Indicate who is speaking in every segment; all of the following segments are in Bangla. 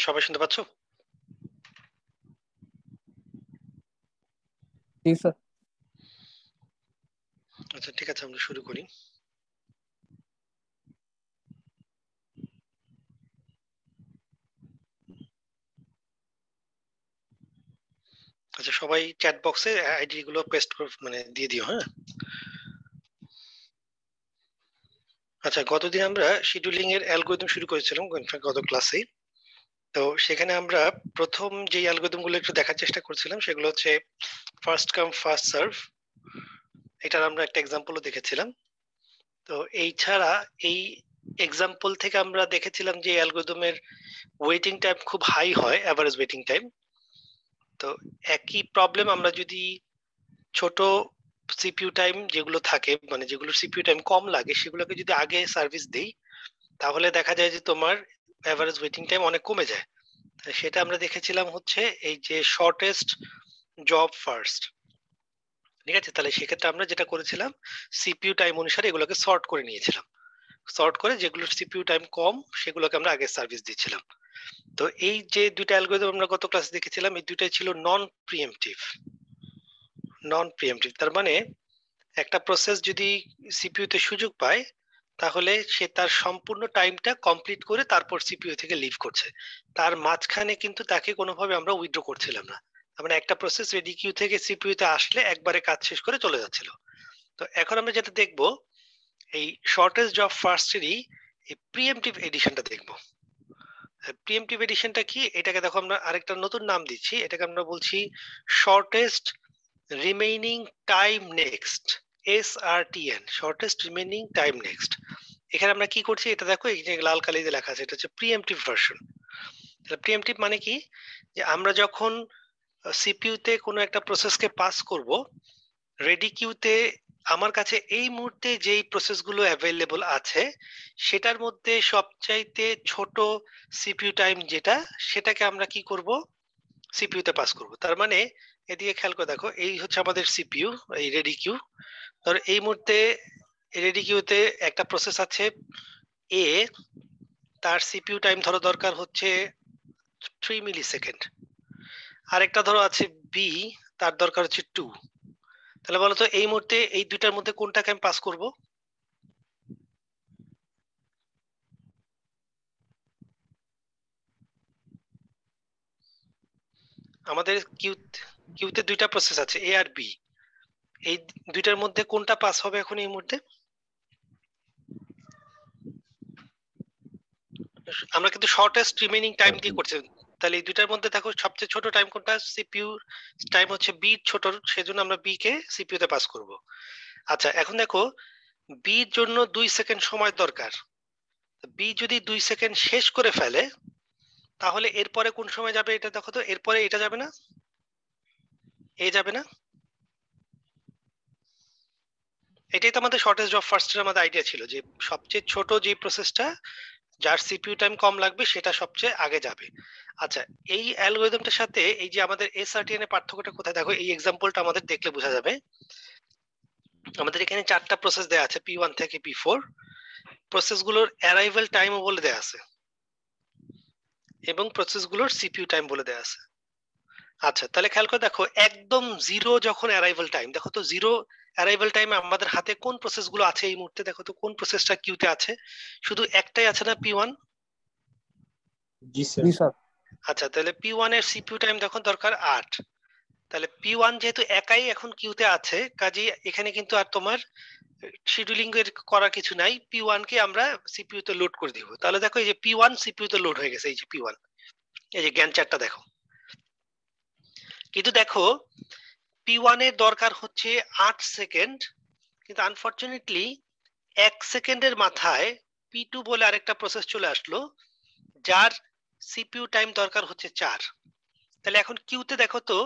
Speaker 1: সবাই শুনতে পাচ্ছ?
Speaker 2: জি স্যার।
Speaker 1: আচ্ছা ঠিক আছে, আমরা শুরু করি। আচ্ছা, সবাই চ্যাট বক্সে আইডি গুলো পেস্ট করে মানে দিয়ে দিও, হ্যাঁ। আচ্ছা, গতদিন আমরা শিডিউলিং এর অ্যালগরিদম শুরু করেছিলাম গত ক্লাসে। তো সেখানে আমরা প্রথম যে অ্যালগরিদম গুলো একটু দেখার চেষ্টা করছিলাম সেগুলো হচ্ছে ফার্স্ট কাম ফার্স্ট সার্ভ। এটার আমরা একটা এক্সাম্পলও দেখেছিলাম। তো এই ছাড়া এই এক্সাম্পল থেকে আমরা দেখেছিলাম যে অ্যালগরিদমের ওয়েটিং টাইম খুব হাই হয়, অ্যাভারেজ ওয়েটিং টাইম। তো একই প্রবলেম আমরা যদি ছোট সিপিইউ টাইম যেগুলো থাকে, মানে যেগুলো সিপিইউ টাইম কম লাগে, সেগুলোকে যদি আগে সার্ভিস দেই, তাহলে দেখা যায় যে তোমার অ্যাভারেজ ওয়েটিং টাইম অনেক কমে যায়। সেটা আমরা দেখেছিলাম হচ্ছে এই যে শর্টেস্ট জব ফার্স্ট। ঠিক আছে, তাহলে সেক্ষেত্রে আমরা যেটা করেছিলাম, সিপিইউ টাইম অনুসারে এগুলোকে সর্ট করে নিয়েছিলাম। সর্ট করে যেগুলোর সিপিইউ টাইম কম সেগুলোকে আমরা আগে সার্ভিস দিচ্ছিলাম। তো এই যে দুইটা অ্যালগরিদম আমরা গত ক্লাসে দেখেছিলাম, এই দুইটাই ছিল নন প্রিএমপ্টিভ। নন প্রিএমপ্টিভ তার মানে একটা প্রসেস যদি সিপিইউ তে সুযোগ পায়, তাহলে সে তার সম্পূর্ণ টাইমটা কমপ্লিট করে তারপর সিপিইউ থেকে লিভ করছে। তার মাঝখানে কিন্তু তাকে কোনোভাবে আমরা উইথড্র করছিলাম না। তার মানে একটা প্রসেস রেডি কিউ থেকে সিপিইউ তে আসলে একবারে কাজ শেষ করে চলে যাচ্ছিল। তো এখন আমরা যেটা দেখব, এই শর্টেস্ট জব ফার্স্টেরই এই প্রিএমপ্টিভ এডিশনটা দেখব। প্রিএমপ্টিভ এডিশনটা কি? এটাকে দেখো আমরা আরেকটা নতুন নাম দিচ্ছি, এটাকে আমরা বলছি shortest remaining time next, SRTN, shortest remaining time next. এখানে আমরা কি করছি এটা দেখো, এই যে লাল কালি দিয়ে লেখা আছে, এটা হচ্ছে প্রিএমপ্টিভ ভার্সন। প্রিএমপ্টিভ মানে কি, যে আমরা যখন সিপিইউ তে কোনো একটা প্রসেসকে পাস করব, রেডি কিউতে আমার কাছে এই মুহূর্তে যেই প্রসেসগুলো অ্যাভেলেবল আছে সেটার মধ্যে সবচাইতে ছোট সিপিইউ টাইম যেটা, সেটাকে আমরা কি করব, সিপিইউ তে পাস করব। তার মানে এদিকে খেয়াল করে দেখো, এই হচ্ছে আমাদের সিপিইউ, এই রেডি কিউ। ধর এই মুহূর্তে রেডি কিউতে একটা প্রসেস আছে এ, তার সিপিইউ টাইম ধরো দরকার হচ্ছে 3 মিলি সেকেন্ড। আরেকটা ধরো আছে বি, তার দরকার হচ্ছে 2। তাহলে বলো তো এই মুহূর্তে এই দুইটার মধ্যে কোনটাকে আমি পাস করব? আমাদের কিউতে দুইটা প্রসেস আছে, এ আর বি। এই দুইটার মধ্যে কোনটা পাস হবে এখন এই মুহূর্তে? আমরা কিন্তু শর্টেস্ট রিমেইনিং টাইম দিয়ে করছি। তাহলে এই দুইটার মধ্যে দেখো সবচেয়ে ছোট টাইম কোনটা? সিপিইউ টাইম হচ্ছে বি ছোট, সেজন্য আমরা বি কে সিপিইউ তে পাস করব। আচ্ছা এখন দেখো, বি এর জন্য 2 সেকেন্ড সময় দরকার। বি যদি 2 সেকেন্ড শেষ করে ফেলে, তাহলে এরপরে কোন সময় যাবে এটা দেখো তো, এরপরে এটা যাবে না, এ যাবে না। এটাই তো আমাদের শর্টেস্ট জব ফার্স্টের আমাদের আইডিয়া ছিল, যে সবচেয়ে ছোট যে প্রসেসটা যার সিপিইউ টাইম কম লাগবে সেটা সবচেয়ে আগে যাবে। আচ্ছা, এই অ্যালগরিদমটার সাথে এই যে আমাদের এসআরটিএন এর পার্থক্যটা কোথায় দেখো, এই এক্সাম্পলটা আমাদের দেখলে বোঝা যাবে। আমাদের এখানে 4টা প্রসেস দেয়া আছে, P1 থেকে P4। প্রসেসগুলোর অ্যারাইভাল টাইমও বলে দেয়া আছে এবং প্রসেসগুলোর সিপিইউ টাইম বলে দেয়া আছে। আচ্ছা, তাহলে খেয়াল করে দেখো, একদম জিরো যখন অ্যারাইভাল টাইম, দেখো তো জিরো অ্যারাইভাল টাইমে আমাদের হাতে কোন প্রসেসগুলো আছে এই মুহূর্তে? দেখো তো কোন প্রসেসটা কিউতে আছে? শুধু একটাই আছে না, P1?
Speaker 3: জি স্যার।
Speaker 2: জি স্যার।
Speaker 1: আচ্ছা, তাহলে P1 এর সিপিইউ টাইম দেখুন দরকার 8। তাহলে P1 যেহেতু একাই এখন কিউতে আছে, কাজেই এখানে কিন্তু আর তোমার শিডিউলিং এর করার কিছু নাই। P1 কে আমরা সিপিইউ তে লোড করে দিব। তাহলে দেখো এই যে P1 সিপিইউ তে লোড হয়ে গেছে, এই যে P1, এই যে গ্যান্ট চার্টটা দেখো। কিন্তু দেখো P1 এর দরকার হচ্ছে 8 সেকেন্ড, কিন্তু আনফরচুনেটলি 1 সেকেন্ডের মাথায় P2 বলে আরেকটা প্রসেস চলে আসলো, যার সিপিইউ টাইম দরকার হচ্ছে 4। তাহলে এখন কিউতে দেখো তো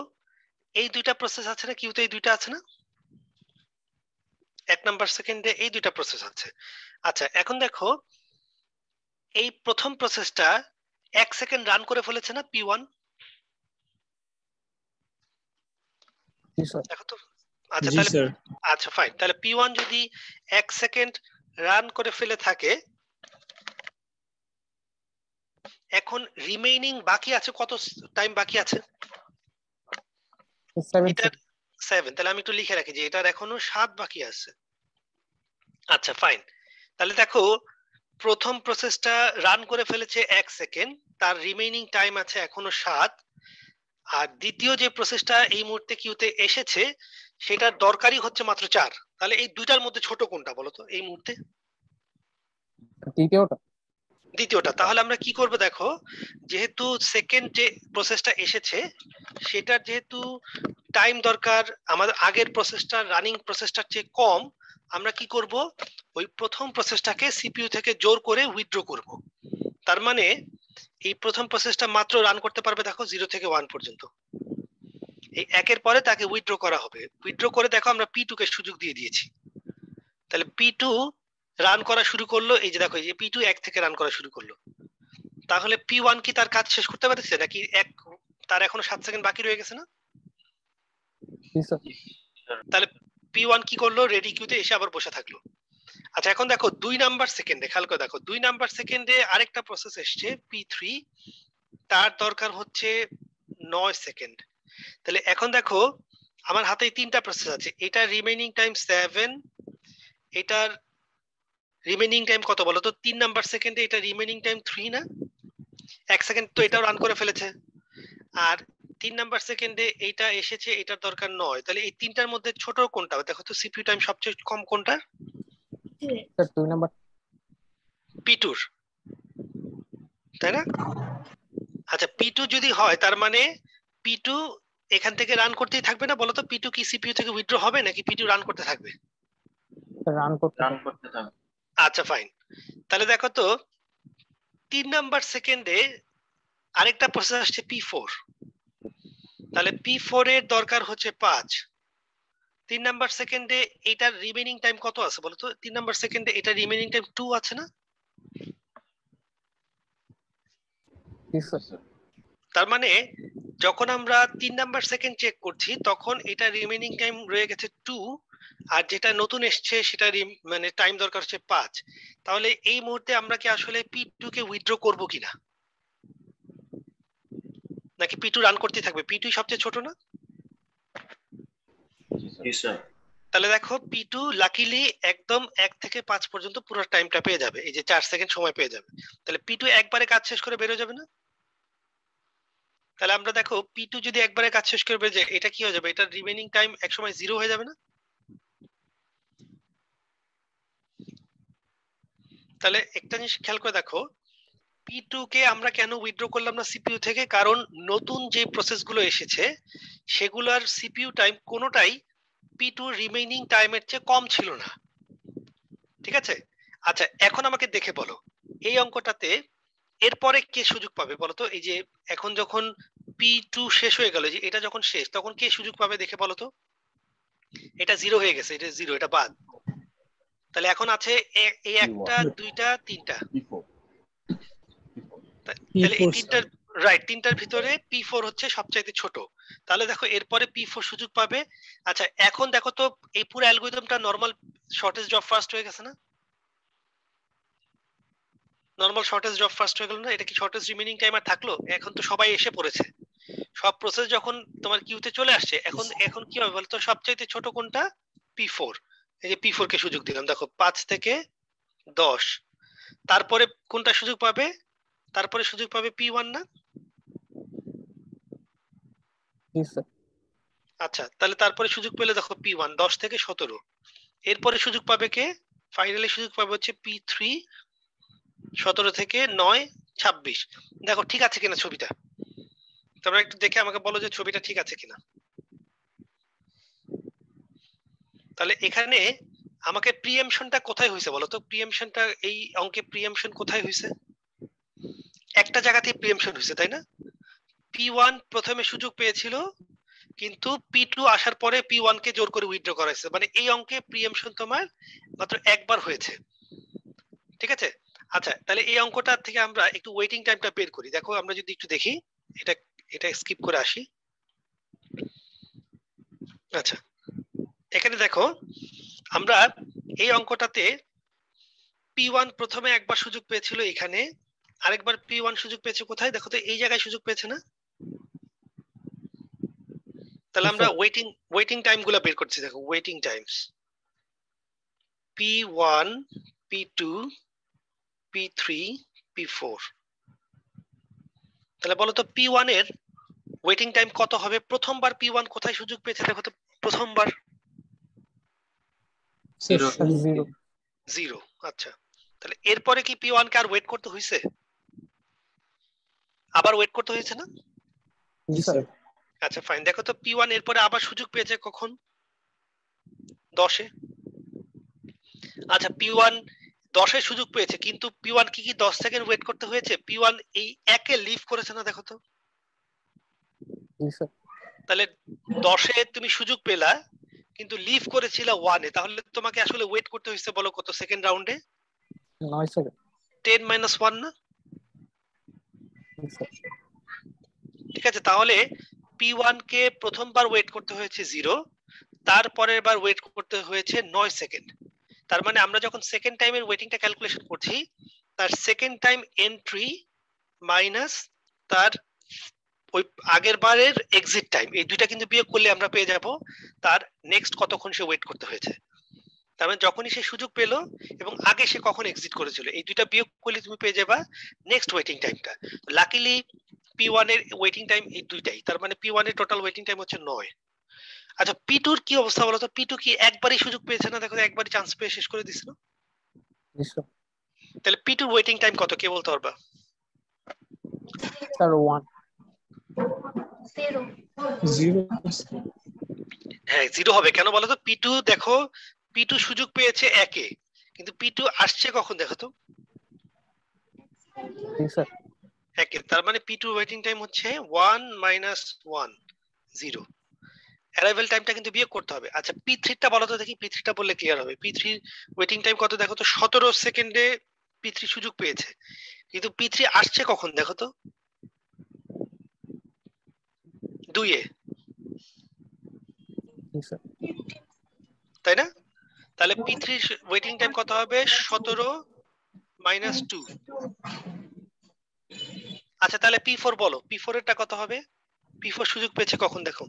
Speaker 1: এই দুইটা প্রসেস আছে না, কিউতে এই দুইটা আছে না, 1 নাম্বার সেকেন্ডে এই দুইটা প্রসেস আছে। আচ্ছা এখন দেখো, এই প্রথম প্রসেসটা 1 সেকেন্ড রান করে ফেলেছে না P1?
Speaker 2: জি স্যার।
Speaker 1: দেখো তো। আচ্ছা
Speaker 3: জি
Speaker 1: তাহলে,
Speaker 3: স্যার।
Speaker 1: আচ্ছা ফাইন, তাহলে P1 যদি 1 সেকেন্ড রান করে ফেলে থাকে, এখন রিমেইনিং বাকি আছে কত টাইম বাকি আছে?
Speaker 2: 7
Speaker 1: এটার 7। তাহলে আমি একটু লিখে রাখি যে এটার এখনো 7 বাকি আছে। আচ্ছা ফাইন। তাহলে দেখো প্রথম প্রসেসটা রান করে ফেলেছে 1 সেকেন্ড, তার রিমেইনিং টাইম আছে এখনো 7। আর দ্বিতীয় যে প্রসেসটা এই মুহূর্তে কিউতে এসেছে সেটার দরকারই হচ্ছে মাত্র 4। তাহলে এই দুইটার মধ্যে ছোট কোনটা বলো তো এই মুহূর্তে? দ্বিতীয়টা। তাহলে আমরা কি করব দেখো, যেহেতু সেকেন্ড যে প্রসেসটা এসেছে সেটার যেহেতু টাইম দরকার আমাদের আগের প্রসেসটা রানিং প্রসেসটার চেয়ে কম, আমরা কি করব ওই প্রথম প্রসেসটাকে সিপিইউ থেকে জোর করে উইথড্র করব। তার মানে এই প্রথম প্রসেসটা মাত্র রান করতে পারবে দেখো 0 থেকে 1 পর্যন্ত। এই একের পরে তাকে উইথড্র করা হবে। উইথড্র করে দেখো আমরা পি2 কে সুযোগ দিয়ে দিয়েছি। তাহলে পি2 রান করা শুরু করলো, এই যে দেখো এই যে পি2 1 থেকে রান করা শুরু করলো। তাহলে পি1 কি তার কাজ শেষ করতে পারছে নাকি তার এখনো 7 সেকেন্ড বাকি রয়ে গেছে না? তাহলে পি1 কি করলো, রেডি কিউতে এসে আবার বসে থাকলো। আচ্ছা এখন দেখো 2 নাম্বার সেকেন্ডে, খেয়াল করে দেখো 2 নাম্বার সেকেন্ডে আরেকটা প্রসেস এসছে পি3, তার দরকার হচ্ছে 9 সেকেন্ড। তাহলে এখন দেখো আমার হাতে 3টা প্রসেস আছে, এটার রিমেইনিং টাইম 7, এটার রিমেইনিং টাইম কত বলো তো? 3 নাম্বার সেকেন্ডে এটা রিমেইনিং টাইম 3 না? 1 সেকেন্ড তো এটাও রান করে ফেলেছে। আর 3 নাম্বার সেকেন্ডে এইটা এসেছে, এটার দরকার 9। তাহলে এই তিনটার মধ্যে ছোট কোনটা দেখো তো? সিপিইউ টাইম সবচেয়ে কম কোনটা?
Speaker 2: 2 নাম্বার
Speaker 1: পি2, তাই না? আচ্ছা পি2 যদি হয় তার মানে পি2 এখান থেকে রান করতেই থাকবে না বলো তো? পি2 কি সিপিইউ থেকে উইথড্র হবে নাকি পি2 রান করতে থাকবে?
Speaker 2: রান করতে
Speaker 3: থাকবে।
Speaker 1: আচ্ছা ফাইন। তাহলে দেখো তো 3 নাম্বার সেকেন্ডে আরেকটা প্রসেস আসছে পি4। তাহলে পি4 এর দরকার হচ্ছে 5। 3 নাম্বার সেকেন্ডে এটার রিমেইনিং টাইম কত আছে বলো তো? 3 নাম্বার সেকেন্ডে এটা রিমেইনিং টাইম 2 আছে না? তার মানে যখন আমরা 3 নাম্বার সেকেন্ড চেক করছি তখন এটা রিমেইনিং টাইম রয়ে গেছে 2, আর যেটা নতুন এসছে সেটা মানে টাইম দরকার হচ্ছে 5। তাহলে এই মুহূর্তে আমরা কি আসলে পি2 কে উইথড্র করব কিনা, নাকি পি2 রান করতে থাকবে? পি2 সবচেয়ে ছোট না? তাহলে দেখো পি2 লাকিলি একদম 1 থেকে 5 পর্যন্ত পুরো টাইমটা পেয়ে যাবে, এই যে 4 সেকেন্ড সময় পেয়ে যাবে। তাহলে পি2 একবারে কাজ শেষ করে বেরো যাবে না? তাহলে আমরা দেখো পি2 যদি একবারে কাজ শেষ করে বেরো যায় এটা কি হয়ে যাবে? এটা রিমেইনিং টাইম একসময় 0 হয়ে যাবে না? তাহলে একটা জিনিস খেয়াল করে দেখো, পি2 কে আমরা কেন উইথড্র করলাম না সিপিইউ থেকে? কারণ নতুন যে প্রসেসগুলো এসেছে সেগুলোর সিপিইউ টাইম কোনোটাই পি2 রিমেইনিং টাইমের চেয়ে কম ছিল না, ঠিক আছে? আচ্ছা এখন আমাকে দেখে বলো এই অঙ্কটাতে এরপরে কে সুযোগ পাবে বলো তো? এই যে এখন যখন পি2 শেষ হয়ে গেল, যে এটা যখন শেষ তখন কে সুযোগ পাবে দেখে বলো তো? এটা 0 হয়ে গেছে, এটা 0, এটা বাদ। তাহলে এখন আছে এই একটা, দুইটা, তিনটা। তাহলে এই তিনটার রাইট, তিনটার ভিতরে পি4 হচ্ছে সবচাইতে ছোট। তাহলে দেখো এরপরে পি4 সুযোগ পাবে। আচ্ছা এখন দেখো তো এই পুরো অ্যালগরিদমটা নরমাল শর্টেজ জব ফার্স্ট হয়ে গেছে না? নরমাল শর্টেজ জব ফার্স্ট হয়ে গেল না? এটা কি শর্টেজ রিমেইনিং টাইম আর থাকলো? এখন তো সবাই এসে পড়েছে, সব প্রসেস যখন তোমার কিউতে চলে আসছে, এখন কি হবে বলতো? সবচাইতে ছোট কোনটা? পি4। এই যে পি4 কে সুযোগ দিলাম, দেখো 5 থেকে 10। তারপরে কোনটা সুযোগ পাবে? তারপরে সুযোগ পাবে পি1 না? আচ্ছা তাহলে তারপরে সুযোগ পেলে দেখো পি1 10 থেকে 17। এরপরে সুযোগ পাবে কে? ফাইনালি সুযোগ পাবে হচ্ছে পি3 17 থেকে 9 26। দেখো ঠিক আছে কিনা ছবিটা? তোমরা একটু দেখে আমাকে বলো যে ছবিটা ঠিক আছে কিনা। তাহলে এখানে আমাকে প্রিএমশনটা কোথায় হয়েছে বলো তো? প্রিএমশনটা এই অঙ্কে প্রিএমশন কোথায় হয়েছে? একটা জায়গাতেই প্রিএমশন হয়েছে, তাই না? পি1 প্রথমে সুযোগ পেয়েছিল কিন্তু পি2 আসার পরে পি1 কে জোর করে উইথড্র করা হয়েছে। মানে এই অঙ্কে প্রিএমশন তোমার মাত্র একবার হয়েছে, ঠিক আছে? আচ্ছা তাহলে এই অঙ্কটা থেকে আমরা একটু ওয়েটিং টাইমটা বের করি। দেখো আমরা যদি একটু দেখি, এটা এটা স্কিপ করে আসি। আচ্ছা এখানে দেখো আমরা এই অঙ্কটাতে পি1 প্রথমে একবার সুযোগ পেয়েছিল এখানে, আরেকবার P1 সুযোগ পেয়েছে কোথায় দেখো তো, এই জায়গায় সুযোগ পেয়েছে না? তাহলে আমরা ওয়েটিং টাইম গুলা বের করছি, দেখো waiting Times P1 P2 P3 P4। তাহলে বলো তো P1 এর ওয়েটিং টাইম কত হবে? প্রথমবার P1 কোথায় সুযোগ পেয়েছে দেখো তো, প্রথমবার 0। আচ্ছা, তাহলে এরপরে কি P1 কে আর ওয়েট করতে হয়েছে? আবার ওয়েট করতে হয়েছে না? আচ্ছা ফাইন, দেখো তো P1 এরপরে আবার সুযোগ পেয়েছে কখন? 10 এ। আচ্ছা P1 10 এ সুযোগ পেয়েছে, কিন্তু P1 কি 10 সেকেন্ড ওয়েট করতে হয়েছে? P1 এই 1 এ লিভ করেছে না দেখো তো। তাহলে 10 এ তুমি সুযোগ পেলা কিন্তু লিভ করেছিল 1 এ, তাহলে তোমাকে আসলে ওয়েট করতে হয়েছে বলো কত সেকেন্ড রাউন্ডে?
Speaker 2: 9 সেকেন্ড।
Speaker 1: 10 - 1 না? ঠিক আছে, তাহলে P1 কে প্রথমবার ওয়েট করতে হয়েছে 0, তারপরের বার ওয়েট করতে হয়েছে 9 সেকেন্ড। তার মানে আমরা যখন সেকেন্ড টাইমের ওয়েটিংটা ক্যালকুলেশন করছি, তার সেকেন্ড টাইম এন্ট্রি মাইনাস তার ওই আগের বারের এক্সিট টাইম, এই দুইটা কিন্তু বিয়োগ করলে আমরা পেয়ে যাব তার নেক্সট কতক্ষণ সে ওয়েট করতে হয়েছে। তার মানে যখনই সে সুযোগ পেলো এবং আগে সে কখন এক্সিট করেছিল, এই দুইটা বিয়োগ করলে তুমি পেয়ে যাবা নেক্সট ওয়েটিং টাইমটা। লাকিলি P1 এর ওয়েটিং টাইম এই দুইটাই, তার মানে P1 এর টোটাল ওয়েটিং টাইম হচ্ছে 9। আচ্ছা P2 এর কি অবস্থা বলো তো? P2 কি একবারই সুযোগ পেয়েছে না? দেখো একবারই চান্স পেয়ে শেষ করে দিছিল। তাহলে P2 ওয়েটিং টাইম কত কে বলতে পারবা?
Speaker 2: স্যার 1
Speaker 3: 0
Speaker 1: হ্যাঁ 0 হবে, কেন বলো তো? P2 দেখো P2 সুযোগ পেয়েছে 1 এ, কিন্তু P2 আসছে কখন দেখো তো? 1 এ। তার মানে P2 ওয়েটিং টাইম হচ্ছে 1 - 1 0। অ্যারাইভাল টাইমটা কিন্তু বিয়োগ করতে হবে। আচ্ছা P3 টা বলো তো দেখি, P3 টা বললে ক্লিয়ার হবে। P3 ওয়েটিং টাইম কত দেখো তো? 17 সেকেন্ডে P3 সুযোগ পেয়েছে, কিন্তু P3 আসছে কখন দেখো তো? 2 এ, তাই না? তাহলে P3 ওয়েটিং টাইম কত হবে? 17 - 2। আচ্ছা তাহলে P4 বলো, P4 এরটা কত হবে? P4 সুযোগ পেয়েছে কখন দেখো?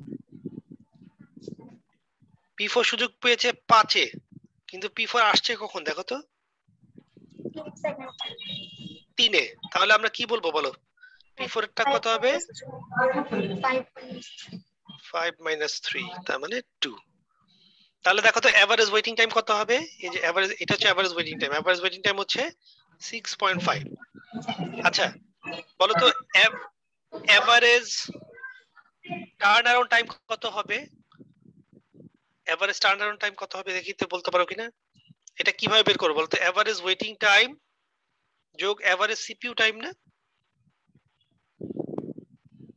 Speaker 1: P4 সুযোগ পেয়েছে 5 এ, কিন্তু P4 আসছে কখন দেখো তো? 3 এ। তাহলে আমরা কি বলবো বলো? P4 এরটা কত হবে? 5 - 3, তার মানে 2। তাহলে দেখো তো এভারেজ ওয়েটিং টাইম কত হবে? এই যে এভারেজ, এটা হচ্ছে average waiting time. Average waiting time হচ্ছে 6.5। আচ্ছা বলো তো এভারেজ টার্ন অ্যারাউন্ড টাইম কত হবে? এভারেজ টার্ন অ্যারাউন্ড টাইম কত হবে দেখি তো, বলতে পারো কিনা? এটা কিভাবে বের করবো বলতো? এভারেজ ওয়েটিং টাইম যোগ এভারেজ সিপিইউ টাইম না?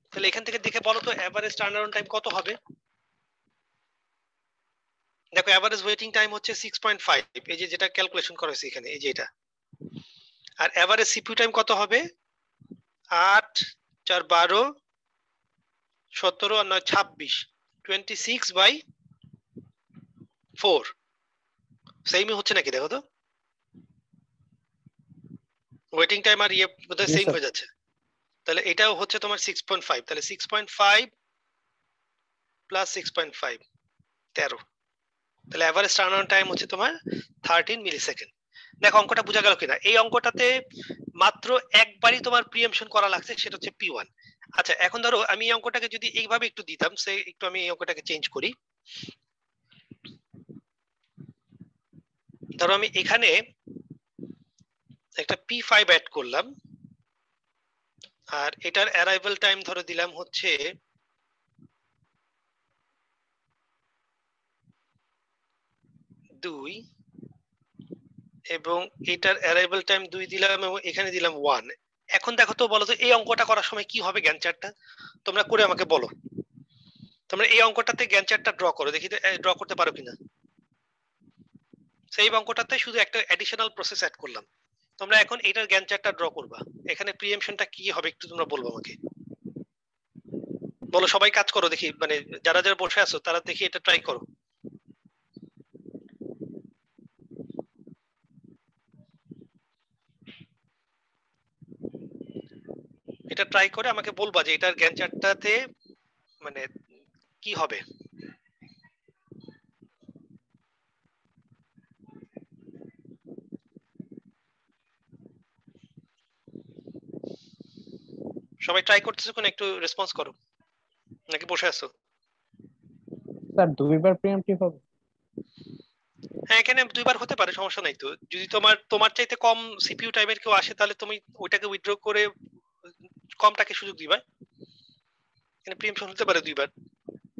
Speaker 1: তাহলে এখান থেকে দেখে বলো তো এভারেজ টার্ন অ্যারাউন্ড টাইম কত হবে? দেখো এভারেজ ওয়েটিং টাইম হচ্ছে 6.5, এই যে যেটা ক্যালকুলেশন করা হয়েছে এখানে, এই যে এটা। আর এভারেজ সিপিইউ টাইম কত হবে? 8 4 12 17 আর 9 26, 26/4। সেমই হচ্ছে নাকি দেখো তো? ওয়েটিং টাইম আর ইয়ে বোধহয় সেম হয়ে যাচ্ছে। তাহলে এটাও হচ্ছে তোমার 6.5, তাহলে 6.5 প্লাস 6.5 13। তাহলে এভারেজ টার্ন অন টাইম হচ্ছে তোমার 13 মিলি সেকেন্ড। দেখো অঙ্কটা বোঝা গেল কিনা? এই অঙ্কটাতে মাত্র একবারই তোমার প্রিএমশন করা লাগছে, সেটা হচ্ছে P1। আচ্ছা এখন ধরো আমি এই অঙ্কটাকে যদি এইভাবে একটু দিতাম, সে একটু আমি এই অঙ্কটাকে চেঞ্জ করি। ধরো আমি এখানে একটা P5 অ্যাড করলাম, আর এটার অ্যারাইভাল টাইম ধরে দিলাম হচ্ছে 2, এবং এটার অ্যারাইভাল টাইম 2 দিলাম এবং এখানে দিলাম 1। এখন দেখো তো বলো তো এই অঙ্কটা করার সময় কি হবে জ্ঞান চার্টটা? তোমরা করে আমাকে বলো। তোমরা এই অঙ্কটাতে জ্ঞান চার্টটা ড্র করো দেখি, ড্র করতে পারো কিনা। সেই অঙ্কটাতে শুধু একটা অ্যাডিশনাল প্রসেস অ্যাড করলাম। তোমরা এখন এটার জ্ঞান চার্টটা ড্র করবা। এখানে প্রিএমশনটা কি হবে একটু তোমরা বলবো আমাকে। বলো সবাই কাজ করো দেখি, মানে যারা যারা বসে আছো তারা দেখি এটা ট্রাই করো। এটা ট্রাই করে আমাকে বলবা যে এটার গ্যান চার্টটাতে মানে কি হবে। সবাই ট্রাই করতেছো কোন, একটু রেসপন্স করো নাকি বসে আছো?
Speaker 2: স্যার দুইবার প্রিএমটিভ হবে?
Speaker 1: হ্যাঁ, এখানে দুইবার হতে পারে, সমস্যা নাই তো। যদি তোমার চাইতে কম সিপিইউ টাইমের কেউ আসে তাহলে তুমি ওইটাকে উইথড্র করে কমটাকে সুযোগ দিবা। এখানে প্রিএমশন হতে পারে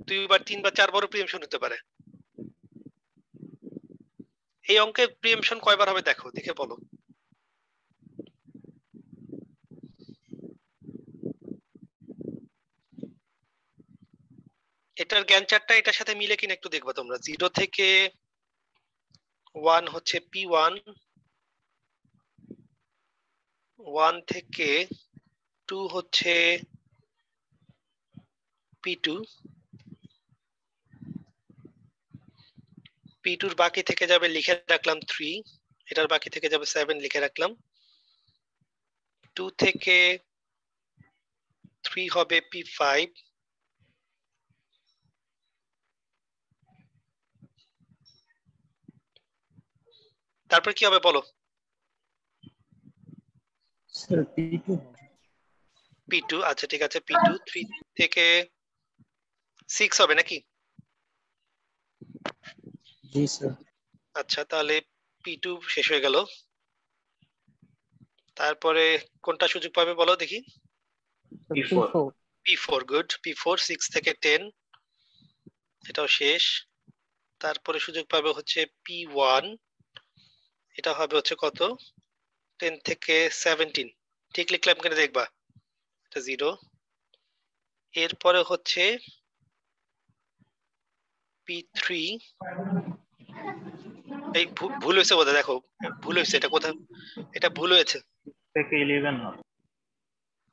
Speaker 1: দুইবার তিনবার চারবারও প্রিএমশন হতে পারে। এই অঙ্কে প্রিএমশন কয়বার হবে দেখো, দেখে বলো। এটার জ্ঞান চার্টটা এটার সাথে মিলে কিনা একটু দেখবা তোমরা। 0 থেকে 1 হচ্ছে P1, 1 থেকে 2 হচ্ছে P2, P2 বাকি থেকে যাবে লিখে রাখলাম 3, এটার বাকি থেকে যাবে 7 লিখে রাখলাম। 2 থেকে 3 হবে P5, তারপর কি হবে বলো?
Speaker 3: স্যার P2
Speaker 1: P2, আচ্ছা ঠিক আছে, P2 3 থেকে 6 হবে নাকি?
Speaker 3: জি স্যার।
Speaker 1: আচ্ছা, তাহলে P2 শেষ হয়ে গেল। তারপরে কোনটা সুযোগ পাবে বলো দেখি?
Speaker 3: P4
Speaker 1: P4, good. P4 6 থেকে 10, এটাও শেষ। তারপরে সুযোগ পাবে হচ্ছে P1, এটা হবে হচ্ছে কত? 10 থেকে 17, ঠিক লিখলাম কিনা দেখবা, এটা 0। এরপরে হচ্ছে P3, এই ভুল হয়েছে বোধহয়, দেখো ভুল হয়েছে, এটা কোথায়, এটা ভুল হয়েছে,
Speaker 3: থেকে 11 হবে।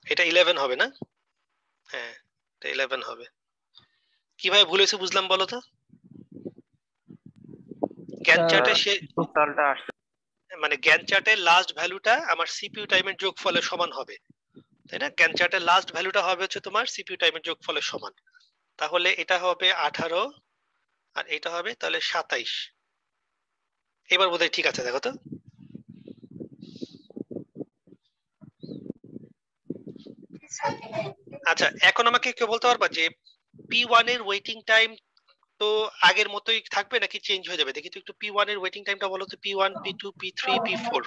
Speaker 1: এটা 11 হবে না? হ্যাঁ, এটা 11 হবে। কিভাবে ভুল হয়েছে বুঝলাম বলো তো? গ্যান চার্টে
Speaker 3: টোটালটা আসছে
Speaker 1: মানে গ্যান চার্টের লাস্ট ভ্যালুটা আমার সিপিইউ টাইমের যোগফলের সমান হবে, তাই না? গ্যান চার্টের লাস্ট ভ্যালুটা হবে হচ্ছে তোমার সিপিইউ টাইমের যোগফলের সমান। তাহলে এটা হবে 18 আর এটা হবে তাহলে 27। এবার বোধহয় ঠিক আছে, দেখো তো। আচ্ছা, এখন আমাকে কেউ বলতে পারবা যে P1 এর ওয়েটিং টাইম তো আগের মতোই থাকবে নাকি চেঞ্জ হয়ে যাবে? দেখি তো একটু P1 এর ওয়েটিং টাইমটা বলো তো। P1, P2, P3, P4।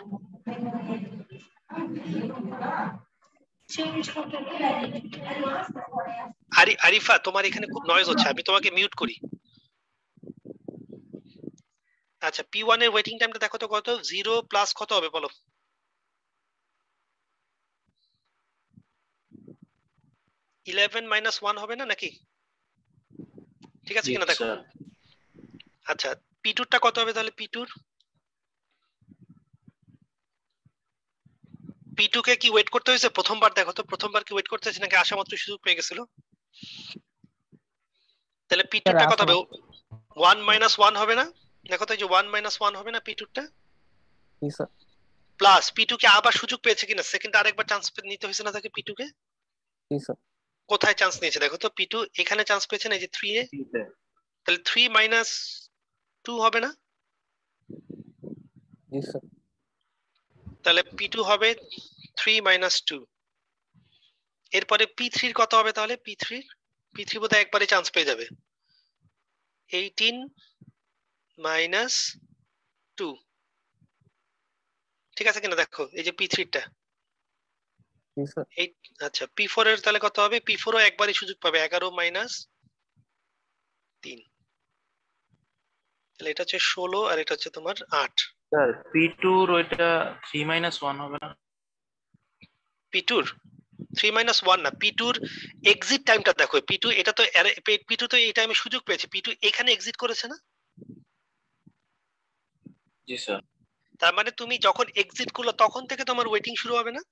Speaker 1: Arifa, তোমার এখানে খুব নয়েজ হচ্ছে, আমি তোমাকে মিউট করি। আচ্ছা, P1 এর ওয়েটিং টাইমটা দেখো তো কত? 0 প্লাস কত হবে বলো? 11 মাইনাস 1 হবে না নাকি? ঠিক আছে কিনা দেখো। আচ্ছা, P2 টা কত হবে তাহলে? P2 কে কি ওয়েট করতে হয়েছে প্রথমবার? দেখো তো প্রথমবার কি ওয়েট করতে হয়েছে নাকি আসা মাত্র সুযোগ পেয়ে গেছিল? তাহলে P2 টা কত হবে? 1 মাইনাস 1 হবে না? দেখো তো, এই যে 1 মাইনাস 1 হবে না P2 টা?
Speaker 2: জি স্যার।
Speaker 1: প্লাস P2 কে আবার সুযোগ পেয়েছে কিনা, সেকেন্ড আরেকবার চান্স নিতে হয়েছে না তাকে P2 কে?
Speaker 2: জি স্যার।
Speaker 1: কোথায় চান্স নিয়েছে দেখো তো? P2 এখানে চান্স পেয়েছে না, এই যে 3 এ। তাহলে 3 মাইনাস 2 হবে না?
Speaker 2: জি স্যার।
Speaker 1: তাহলে P2 হবে 3 মাইনাস 2। এরপরে P3 এর কত হবে তাহলে? P3 বোধহয় একবারে চান্স পেয়ে যাবে, 18 মাইনাস 2। ঠিক আছে কিনা দেখো, এই যে P3 টা।
Speaker 2: জি স্যার।
Speaker 1: আচ্ছা, P4 এর তাহলে কত হবে? P4 ও একবারই সুযোগ পাবে, 11 মাইনাস 3। তাহলে এটা হচ্ছে 16 আর এটা হচ্ছে তোমার 8।
Speaker 4: স্যার P2 এর ওইটা 3 মাইনাস 1 হবে না?
Speaker 1: P2 র 3 মাইনাস 1 না, P2 র এক্সিট টাইমটা দেখো। P2 এটা তো P2 তো এই টাইমে সুযোগ পেয়েছে, P2 এখানে এক্সিট করেছে না?
Speaker 4: জি স্যার।
Speaker 1: তার মানে তুমি যখন এক্সিট করলো তখন থেকে তোমার ওয়েটিং শুরু হবে না?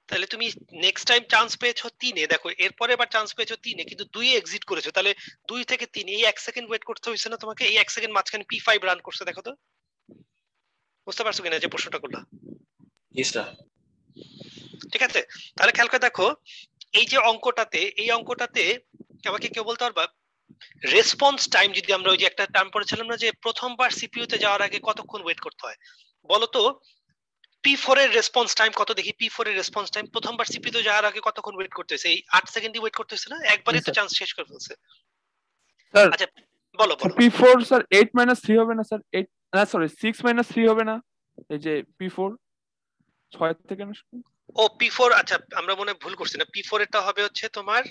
Speaker 1: তাহলে তুমি নেক্সট টাইম চান্স পেয়েছো 3 এ, দেখো এরপরে আবার চান্স পেয়েছো 3 এ, কিন্তু 2 এ এক্সিট করেছো। তাহলে 2 থেকে 3 এই 1 সেকেন্ড ওয়েট করতে হয়েছে না তোমাকে? এই 1 সেকেন্ড মাঝখানে P5 রান করছে, দেখো তো। বুঝতে পারছো কিনা যে প্রশ্নটা করলা?
Speaker 4: জি স্যার।
Speaker 1: ঠিক আছে, তাহলে খেয়াল করে দেখো এই যে অঙ্কটাতে, এই অঙ্কটাতে আমাকে কেউ বলতে পারবা রেসপন্স টাইম, যদি আমরা ওই যে একটা টার্ম পড়েছিলাম না যে প্রথমবার সিপিইউ তে যাওয়ার আগে কতক্ষণ ওয়েট করতে হয়, বলো তো P4 এর রেসপন্স টাইম কত দেখি? P4 এর রেসপন্স টাইম প্রথমবার সিপিইউ তে যাওয়ার আগে কতক্ষণ ওয়েট করতে হয়েছে? এই 8 সেকেন্ডই ওয়েট করতে হয়েছে না? একবারই তো
Speaker 2: স্যার
Speaker 1: চান্স শেষ করে ফেলছে।
Speaker 5: স্যার
Speaker 1: আচ্ছা বলো বলো।
Speaker 5: P4 স্যার 8 - 3 হবে না স্যার? 8 না সরি 6 - 3 হবে না? এই যে P4 6 থেকে না?
Speaker 1: ও P4, আচ্ছা আমরা মনে হয় ভুল করছি না, P4 এরটা হবে হচ্ছে তোমার,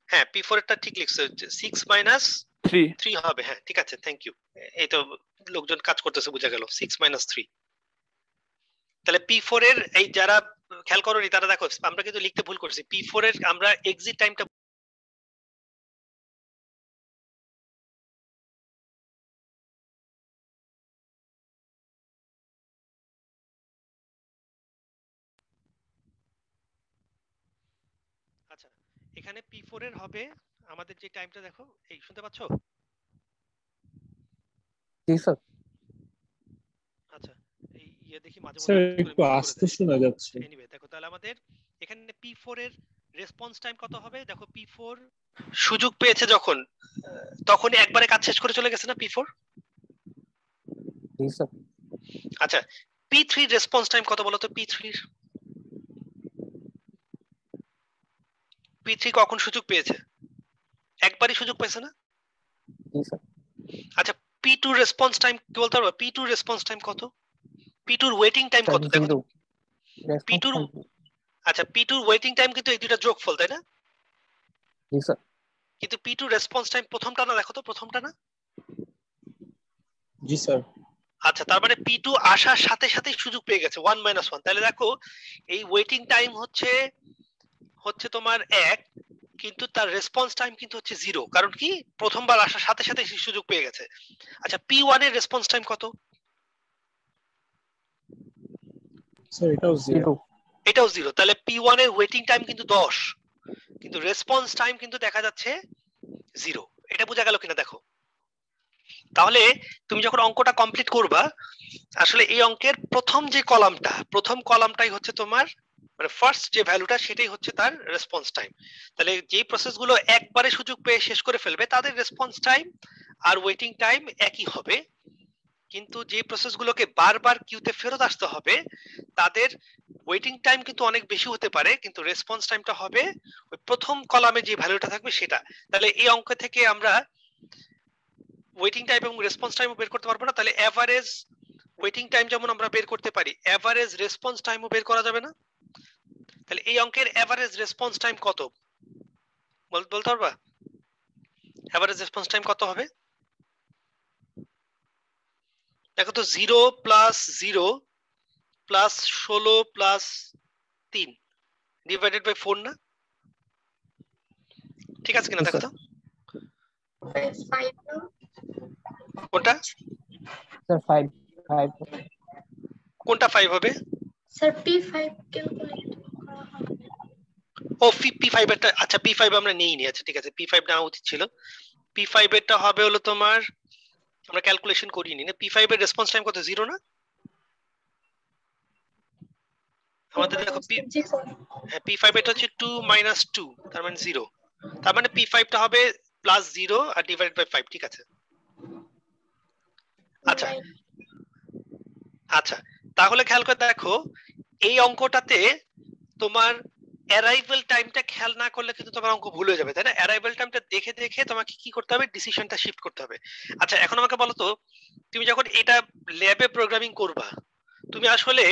Speaker 1: হ্যাঁ P4 এরটা ঠিক লিখছো, 6 -
Speaker 5: 3
Speaker 1: 3 হবে, হ্যাঁ ঠিক আছে, থ্যাংক ইউ। এই তো লোকজন কাজ করতেছে, বোঝা গেল 6 - 3। তাহলে P4 এর এই যারা খেয়াল করোনি তারা দেখো আমরা কিন্তু লিখতে ভুল করছি, P4 এর আমরা এক্সিট টাইমটা আচ্ছা এখানে P4 এর হবে আমাদের যে টাইমটা দেখো, এই শুনতে পাচ্ছো?
Speaker 2: জি স্যার।
Speaker 1: আচ্ছা এই দেখি মাঝে
Speaker 3: স্যার
Speaker 1: মধ্যে
Speaker 3: একটু আস্তে শোনা যাচ্ছে।
Speaker 1: এনিওয়ে দেখো তাহলে আমাদের এখানে P4 এর রেসপন্স টাইম কত হবে? দেখো P4 সুযোগ পেয়েছে যখন, তখনই একবারে কাজ শেষ করে চলে গেছে না P4?
Speaker 2: জি স্যার।
Speaker 1: আচ্ছা P3 রেসপন্স টাইম কত বলো তো? P3 কখন সুযোগ পেয়েছে? একবারই সুযোগ পেয়েছে না?
Speaker 2: জি স্যার।
Speaker 1: আচ্ছা P2 রেসপন্স টাইম কি বলতে পারবে? P2 রেসপন্স টাইম কত? P2 এর ওয়েটিং টাইম কত দেখো? P2 আচ্ছা P2 এর ওয়েটিং টাইম কিন্তু এই দুটো যোগফল, তাই না?
Speaker 2: জি স্যার।
Speaker 1: কিন্তু P2 রেসপন্স টাইম প্রথমটা না, দেখো তো প্রথমটা না?
Speaker 3: জি স্যার।
Speaker 1: আচ্ছা তার মানে P2 আসার সাথে সাথেই সুযোগ পেয়ে গেছে 1 - 1। তাহলে দেখো এই ওয়েটিং টাইম হচ্ছে তোমার 1, কিন্তু তার রেসপন্স টাইম কিন্তু হচ্ছে 0, কারণ কি প্রথমবার আসার সাথে সাথে সে সুযোগ পেয়ে গেছে। আচ্ছা P1 এর রেসপন্স টাইম কত?
Speaker 3: স্যার এটাও 0।
Speaker 1: এটাও 0। তাহলে P1 এর ওয়েটিং টাইম কিন্তু 10, কিন্তু রেসপন্স টাইম কিন্তু দেখা যাচ্ছে 0। এটা বোঝা গেল কিনা দেখো? তাহলে তুমি যখন অঙ্কটা কমপ্লিট করবা, আসলে এই অঙ্কের প্রথম কলামটাই হচ্ছে তোমার মানে ফার্স্ট যে ভ্যালুটা সেটাই হচ্ছে তার রেসপন্স টাইম। তাহলে যে প্রসেসগুলো একবারে সুযোগ পেয়ে শেষ করে ফেলবে তাদের রেসপন্স টাইম আর ওয়েটিং টাইম একই হবে, কিন্তু যে প্রসেসগুলোকে বারবার কিউতে ফেরত আসতে হবে তাদের ওয়েটিং টাইম কিন্তু অনেক বেশি হতে পারে, কিন্তু রেসপন্স টাইমটা হবে ওই প্রথম কলামে যে ভ্যালুটা থাকবে সেটা। তাহলে এই অঙ্ক থেকে আমরা ওয়েটিং টাইম এবং রেসপন্স টাইমও বের করতে পারবো না? তাহলে এভারেজ ওয়েটিং টাইম যেমন আমরা বের করতে পারি, এভারেজ রেসপন্স টাইমও বের করা যাবে না? তাহলে এই অঙ্কের এভারেজ রেসপন্স টাইম কত বলতে পারবা? এভারেজ রেসপন্স টাইম কত হবে? দেখো তো 0 + 0 + 16 + 3 ডিভাইডেড বাই 4 না? ঠিক আছে কিনা দেখো তো? কোনটা
Speaker 2: স্যার 5 5
Speaker 1: কোনটা 5 হবে?
Speaker 6: স্যার P5 ক্যালকুলেট করা হবে।
Speaker 1: ও P5 এরটা, আচ্ছা P5 আমরা নেইনি, আচ্ছা ঠিক আছে P5 নেওয়া উচিত ছিল। P5 এরটা হবে হলো তোমার, আমরা ক্যালকুলেশন করিনি না। P5 এর রেসপন্স টাইম কত? 0 না? আমাদের দেখো
Speaker 6: জি স্যার।
Speaker 1: হ্যাঁ P5 এটা হচ্ছে 2 - 2, তার মানে 0। তার মানে P5 টা হবে +0 আর ডিভাইডেড বাই 5, ঠিক আছে? আচ্ছা আচ্ছা তাহলে খেয়াল করে দেখো এই অঙ্কটাতে তোমার অ্যারাইভাল টাইমটা খেয়াল না করলে কিন্তু তোমার অঙ্ক ভুল হয়ে যাবে, তাই না? অ্যারাইভাল টাইমটা দেখে দেখে তোমাকে কি করতে হবে? ডিসিশনটা শিফট করতে হবে। আচ্ছা এখন আমাকে বলো তো, তুমি যখন এটা ল্যাবে প্রোগ্রামিং করবা, তুমি আসলে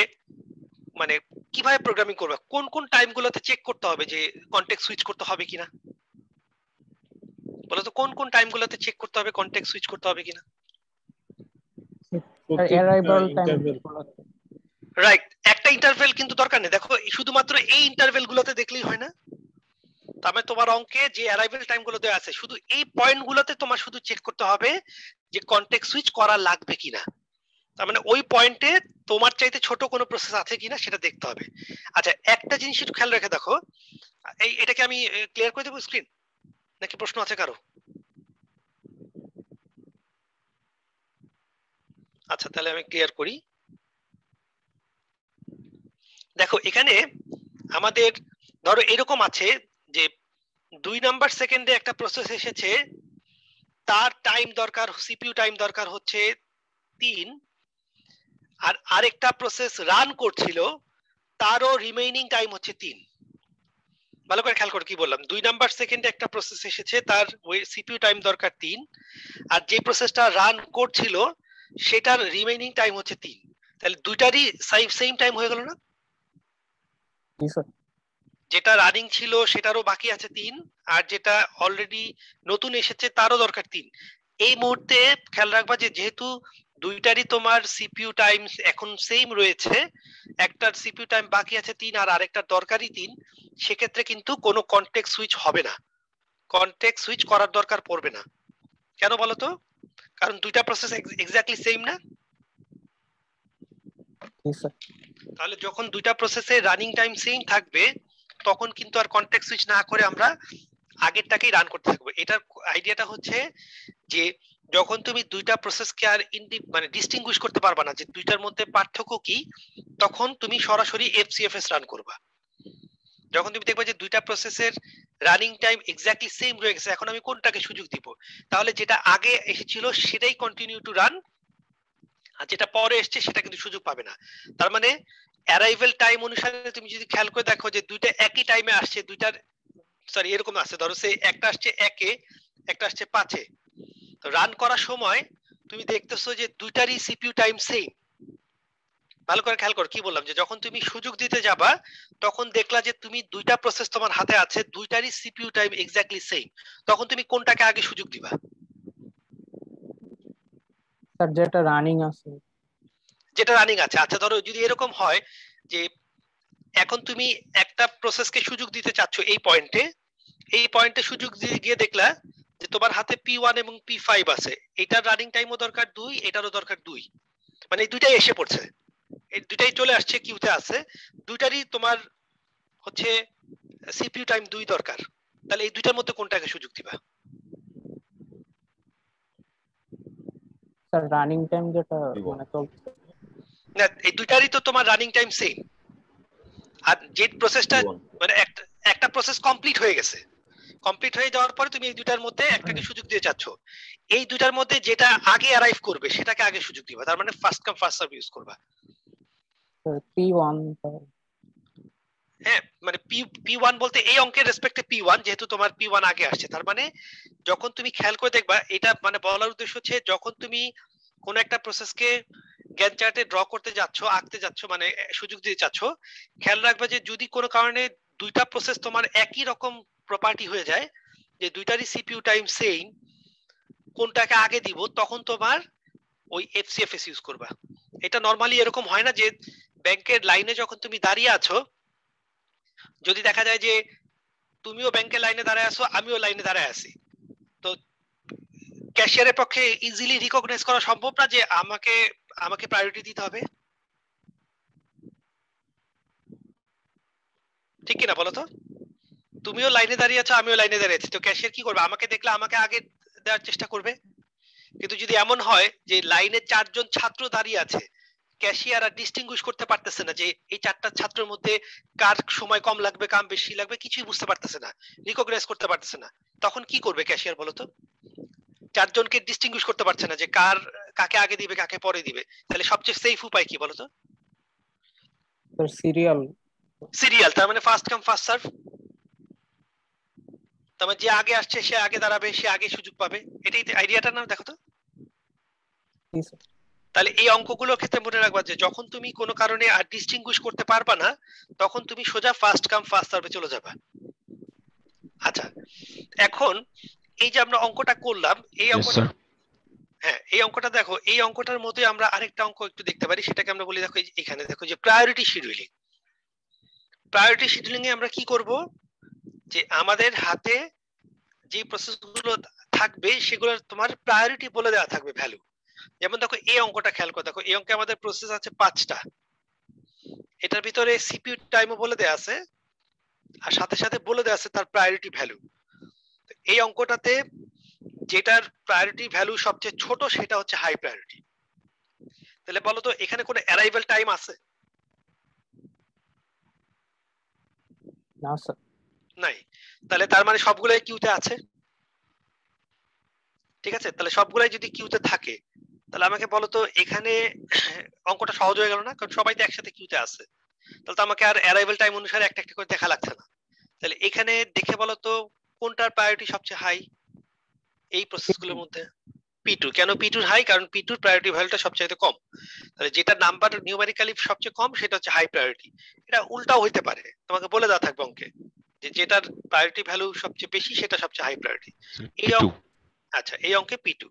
Speaker 1: মানে কিভাবে প্রোগ্রামিং করবা? কোন কোন টাইমগুলোতে চেক করতে হবে যে কনটেক্সট সুইচ করতে হবে কিনা? বলো তো কোন কোন টাইমগুলোতে চেক করতে হবে কনটেক্সট সুইচ করতে হবে কিনা?
Speaker 2: অ্যারাইভাল টাইম
Speaker 1: রাইট, একটা ইন্টারভেল কিন্তু দরকার নেই। দেখো শুধুমাত্র এই ইন্টারভেল গুলোতে দেখলেই হয় না। তার মানে তোমার অঙ্কে যে অ্যারাইভাল টাইম গুলো দেওয়া আছে শুধু এই পয়েন্ট গুলোতে তোমার শুধু চেক করতে হবে যে কনটেক্সট সুইচ করা লাগবে কিনা। তার মানে ওই পয়েন্টে তোমার চাইতে ছোট কোনো প্রসেস আছে কিনা সেটা দেখতে হবে। আচ্ছা একটা জিনিস একটু খেয়াল রেখে দেখো, এটাকে আমি ক্লিয়ার করে দেবো স্ক্রিন, নাকি প্রশ্ন আছে কারো? আচ্ছা তাহলে আমি ক্লিয়ার করি। দেখো এখানে আমাদের ধরো এরকম আছে যে 2 নাম্বার সেকেন্ডে একটা প্রসেস এসেছে, তার টাইম দরকার, সিপিইউ টাইম দরকার হচ্ছে 3, আর আরেকটা প্রসেস রান করছিল, তারও রিমেইনিং টাইম হচ্ছে 3। ভালো করে খেয়াল করো কি বললাম, 2 নাম্বার সেকেন্ডে একটা প্রসেস এসেছে, তার ওই সিপিইউ টাইম দরকার 3, আর যে প্রসেসটা রান করছিল সেটার রিমেইনিং টাইম হচ্ছে 3। তাহলে দুইটারই সেম টাইম হয়ে গেল না?
Speaker 2: জি স্যার।
Speaker 1: যেটা রানিং ছিল সেটারও বাকি আছে 3, আর যেটা অলরেডি নতুন এসেছে তারও দরকার 3। এই মুহূর্তে খেয়াল রাখবা যে যেহেতু দুইটারই তোমার সিপিইউ টাইম এখন সেম রয়েছে, একটার সিপিইউ টাইম বাকি আছে 3 আর আরেকটার দরকারই 3, সেক্ষেত্রে কিন্তু কোনো কনটেক্সট সুইচ হবে না, কনটেক্সট সুইচ করার দরকার পড়বে না। কেন বলো তো? কারণ দুইটা প্রসেস এক্স্যাক্টলি সেম না।
Speaker 2: জি স্যার।
Speaker 1: তাহলে যখন দুইটা প্রসেসে রানিং টাইম সেম থাকবে তখন কিন্তু আর কনটেক্সট সুইচ না করে আমরা আগেরটাকেই রান করতে থাকবো। এটার আইডিয়াটা হচ্ছে যে যখন তুমি দুইটা প্রসেসকে আর মানে ডিস্টিংগুইশ করতে পারবা না যে দুইটার মধ্যে পার্থক্য কি, তখন তুমি সরাসরি এফসিএফএস রান করবা। যখন তুমি দেখবে যে দুইটা প্রসেসের রানিং টাইম এক্স্যাক্টলি সেম রয়ে গেছে, এখন আমি কোনটাকে সুযোগ দিব, তাহলে যেটা আগে এসেছিল সেটাই কন্টিনিউ টু রান, আর যেটা পরে এসছে সেটা কিন্তু সুযোগ পাবে না। তার মানে অ্যারাইভাল টাইম অনুসারে তুমি যদি খেয়াল করে দেখো যে দুইটা একই টাইমে আসছে, দুইটার সরি এরকম আসছে, ধরো সে একটা আসছে 1-এ, একটা আসছে 5-এ, তো রান করার সময় তুমি দেখতেছো যে দুইটারই সিপিইউ টাইম সেম। ভালো করে খেয়াল করো কি বললাম, যে যখন তুমি সুযোগ দিতে যাবা তখন দেখলা যে তুমি দুইটা প্রসেস তোমার হাতে আছে, দুইটারই সিপিইউ টাইম এক্স্যাক্টলি সেম, তখন তুমি কোনটাকে আগে সুযোগ দিবা?
Speaker 2: স্যার যেটা রানিং আছে।
Speaker 1: যেটা রানিং আছে। আচ্ছা ধরো যদি এরকম হয় যে এখন তুমি একটা প্রসেসকে সুযোগ দিতে চাচ্ছ এই পয়েন্টে সুযোগ দিয়ে গিয়ে দেখলা যে তোমার হাতে P1 এবং P5 আছে, এটার রানিং টাইমও দরকার 2, এটারও দরকার 2, মানে এই দুইটাই এসে পড়ছে, এই দুইটাই চলে আসছে কিউতে আছে, দুইটারই তোমার হচ্ছে সিপিইউ টাইম 2 দরকার, তাহলে এই দুইটার মধ্যে কোনটাকে সুযোগ দিবা?
Speaker 2: স্যার রানিং টাইম যেটা মানে চলছে
Speaker 1: না, এই দুইটারই তো তোমার রানিং টাইম সেম, আর যে প্রসেসটা মানে একটা প্রসেস কমপ্লিট হয়ে গেছে, কমপ্লিট হয়ে যাওয়ার পরে তুমি এই দুইটার মধ্যে একটাকে সুযোগ দিয়ে যাচ্ছ, এই দুইটার মধ্যে যেটা আগে অ্যারাইভ করবে সেটাকে আগে সুযোগ দিবা, তার মানে first come first serve use করবা।
Speaker 2: P1
Speaker 1: হ্যাঁ, মানে P1 বলতে এই অঙ্কের রেসপেক্টে P1, যেহেতু তোমার P1 আগে আসছে, তার মানে যখন তুমি খেয়াল করে দেখবা, এটা মানে বলার উদ্দেশ্য হচ্ছে যখন তুমি কোন একটা প্রসেসকে গ্যান্ট চার্টে ড্র করতে যাচ্ছ, আঁকতে যাচ্ছ, মানে সুযোগ দিতে চাচ্ছ, খেয়াল রাখবা যে যদি কোনো কারণে দুইটা প্রসেস তোমার একই রকম প্রপার্টি হয়ে যায়, যে দুইটারই সিপিইউ টাইম সেম, কোনটাকে আগে দিব, তখন তোমার ওই এফসিএফএস ইউজ করবা। এটা নরমালি এরকম হয় না যে ব্যাংকের লাইনে যখন তুমি দাঁড়িয়ে আছো, যদি দেখা যায় যে তুমিও ব্যাংকের লাইনে দাঁড়ায় আছো, আমিও লাইনে দাঁড়ায় আছি, তো ক্যাশিয়ারের পক্ষে ইজিলি রিকগনাইজ করা সম্ভব না যে আমাকে প্রায়োরিটি দিতে হবে, ঠিক কিনা বলো তো? তুমিও লাইনে দাঁড়িয়ে আছো, আমিও লাইনে দাঁড়িয়ে আছি, তো ক্যাশিয়ার কি করবে? আমাকে দেখলে আমাকে আগে দেওয়ার চেষ্টা করবে। কিন্তু যদি এমন হয় যে লাইনে 4 জন ছাত্র দাঁড়িয়ে আছে, ক্যাশিয়ার আর ডিস্টিংগুইশ করতে পারতেছে না যে এই 4টা ছাত্রের মধ্যে কার সময় কম লাগবে, কার বেশি লাগবে, কিছুই বুঝতে পারতেছে না, রিকগনাইজ করতে পারতেছে না, তখন কি করবে ক্যাশিয়ার বলো তো? 4 জনকে ডিস্টিংগুইশ করতে পারছে না যে কাকে আগে দিবে কাকে পরে দিবে, তাহলে সবচেয়ে সেফ উপায় কি বলো তো? সিরিয়াল, তার মানে ফার্স্ট কাম ফার্স্ট সার্ভ, তার মানে যে আগে আসছে সে আগে দাঁড়াবে, সে আগে সুযোগ পাবে, এটাই আইডিয়াটা না? দেখো তো, তাহলে এই অঙ্কগুলোর ক্ষেত্রে মনে রাখবা যে যখন তুমি কোনো কারণে আর ডিস্টিংগুইশ করতে পারবা না, তখন তুমি সোজা ফার্স্ট কাম ফার্স্ট সার্ভে চলে যাবা। আচ্ছা, এখন এই যে আমরা অঙ্কটা করলাম, এই অঙ্কটা, হ্যাঁ এই অঙ্কটা দেখো, এই অঙ্কটার মধ্যে আমরা আরেকটা অঙ্ক একটু দেখতে পারি, সেটাকে আমরা বলি, দেখো এখানে দেখো যে প্রায়োরিটি শিডিউলিং। প্রায়োরিটি শিডিউলিং এ আমরা কি করব, যে আমাদের হাতে যে প্রসেসগুলো থাকবে সেগুলোর তোমার প্রায়োরিটি বলে দেওয়া থাকবে ভ্যালু। যেমন দেখো এই অঙ্কটা খেয়াল করে দেখো, এই অঙ্কে আমাদের প্রসেস আছে 5টা, এটার ভিতরে সিপিইউ টাইমও বলে দেওয়া আছে, আর সাথে সাথে বলে দেওয়া আছে তার প্রায়োরিটি ভ্যালু। এই অঙ্কটাতে যেটার প্রায়োরিটি ভ্যালু সবচেয়ে ছোট সেটা হচ্ছে হাই প্রায়োরিটি। তাহলে বলো তো এখানে কোনো অ্যারাইভাল টাইম আছে?
Speaker 2: না স্যার।
Speaker 1: নাই, তাহলে তার মানে সবগুলাই কিউতে আছে। ঠিক আছে, তাহলে সবগুলাই যদি কিউতে থাকে তাহলে আমাকে বলো তো এখানে অঙ্কটা সহজ হয়ে গেল না, কারণ সবাই তো একসাথে কিউতে আছে। তাহলে তো আমাকে আর অ্যারাইভাল টাইম অনুসারে একটা একটা করে দেখা লাগছে না। তাহলে এখানে দেখে বলো তো কোনটার প্রায়োরিটি সবচেয়ে হাই এই প্রসেসগুলোর মধ্যে? P2। কেন P2 হাই? কারণ P2 প্রায়োরিটি ভ্যালুটা সবচেয়ে কম। তাহলে যেটা নাম্বার নিউমেরিক্যালি সবচেয়ে কম সেটা হচ্ছে হাই প্রায়োরিটি। এটা উল্টাও হইতে পারে, তোমাকে বলে দেওয়া থাকবে অঙ্কে যে যেটার প্রায়োরিটি ভ্যালু সবচেয়ে বেশি সেটা সবচেয়ে হাই প্রায়োরিটি। এই আচ্ছা, এই অঙ্কে P2।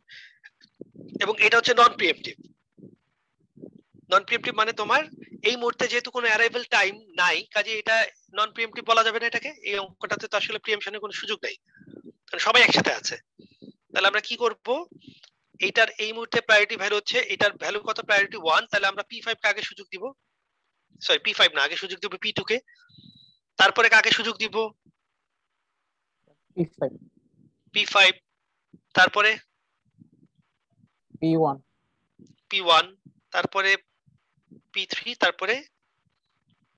Speaker 1: এবং এটা হচ্ছে নন প্রিএমপ্টিভ। নন প্রিএমপ্টিভ মানে তোমার এই মুহূর্তে যেহেতু কোনো অ্যারাইভাল টাইম নাই, কাজে এটা নন প্রিএমপ্টিভ বলা যাবে না এটাকে। এই অঙ্কটাতে তো আসলে প্রিএমশনের কোনো সুযোগ নাই, কারণ সবাই একসাথে আছে। তাহলে আমরা কি করব, এটার এই মুহূর্তে প্রায়োরিটি ভ্যালু হচ্ছে, এটার ভ্যালু কত? প্রায়োরিটি 1। তাহলে আমরা P5 কে আগে সুযোগ দিব, সরি P5 না, আগে সুযোগ দিব P2 কে। তারপরে কাকে সুযোগ দিব?
Speaker 2: P5
Speaker 1: P5। তারপরে
Speaker 2: P1
Speaker 1: P1, তারপরে P3, তারপরে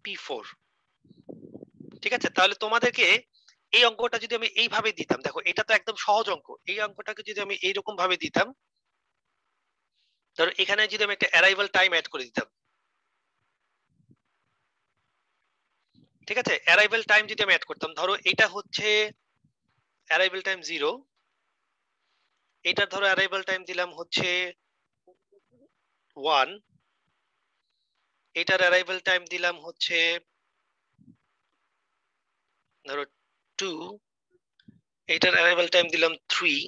Speaker 1: P4। ঠিক আছে, তাহলে তোমাদেরকে এই অঙ্কটা যদি আমি এইভাবে দিতাম, দেখো এটা তো একদম সহজ অঙ্ক, এই অঙ্কটাকে যদি আমি এইরকম ভাবে দিতাম, ধরো এখানে যদি আমি একটা অ্যারাইভাল টাইম অ্যাড করে দিতাম, ঠিক আছে, অ্যারাইভাল টাইম যদি আমি অ্যাড করতাম, ধরো এটা হচ্ছে অ্যারাইভাল টাইম 0, এটার ধরো অ্যারাইভাল টাইম দিলাম হচ্ছে 1, এটার অ্যারাইভাল টাইম দিলাম হচ্ছে ধরো 2, এটার অ্যারাইভাল টাইম দিলাম 3,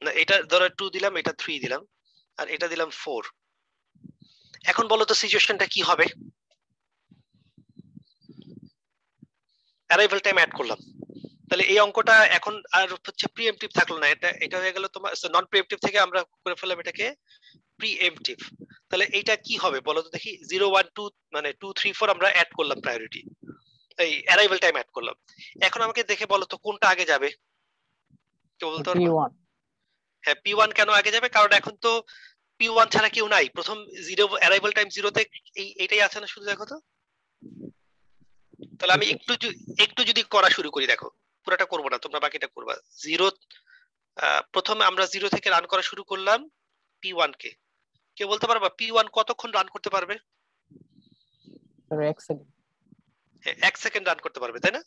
Speaker 1: না এটা ধরো 2 দিলাম, এটা 3 দিলাম, আর এটা দিলাম 4। এখন বলো তো সিচুয়েশনটা কি হবে? অ্যারাইভাল টাইম অ্যাড করলাম, তাহলে এই অঙ্কটা এখন আর হচ্ছে প্রিএমপ্টিভ থাকলো না, এটা হয়ে গেল তোমার নন প্রিএমপ্টিভ থেকে আমরা করে ফেললাম এটাকে প্রিএমপ্টিভ। তাহলে এইটা কি হবে বলো তো দেখি? 0 1 2 মানে 2 3 4 আমরা অ্যাড করলাম প্রায়োরিটি, এই অ্যারাইভাল টাইম অ্যাড করলাম। এখন আমাকে দেখে বলো তো কোনটা আগে যাবে, কেউ বলতে পারবে?
Speaker 2: P1
Speaker 1: হ্যাঁ, P1 কেন আগে যাবে? কারণ এখন তো P1 ছাড়া কেউ নাই, প্রথম 0 অ্যারাইভাল টাইম 0 তে এইটাই আছে না, শুধু দেখো তো। তাহলে আমি একটু যদি করা শুরু করি, দেখো পুরোটা করবো না, তোমরা বাকিটা করবা। 0 প্রথমে আমরা 0 থেকে রান করা শুরু করলাম P1 কে। কেউ বলতে পারবা P1 কতক্ষণ রান করতে পারবে?
Speaker 2: Sir 1 second.
Speaker 1: হ্যাঁ, 1 সেকেন্ড রান করতে পারবে, তাই না?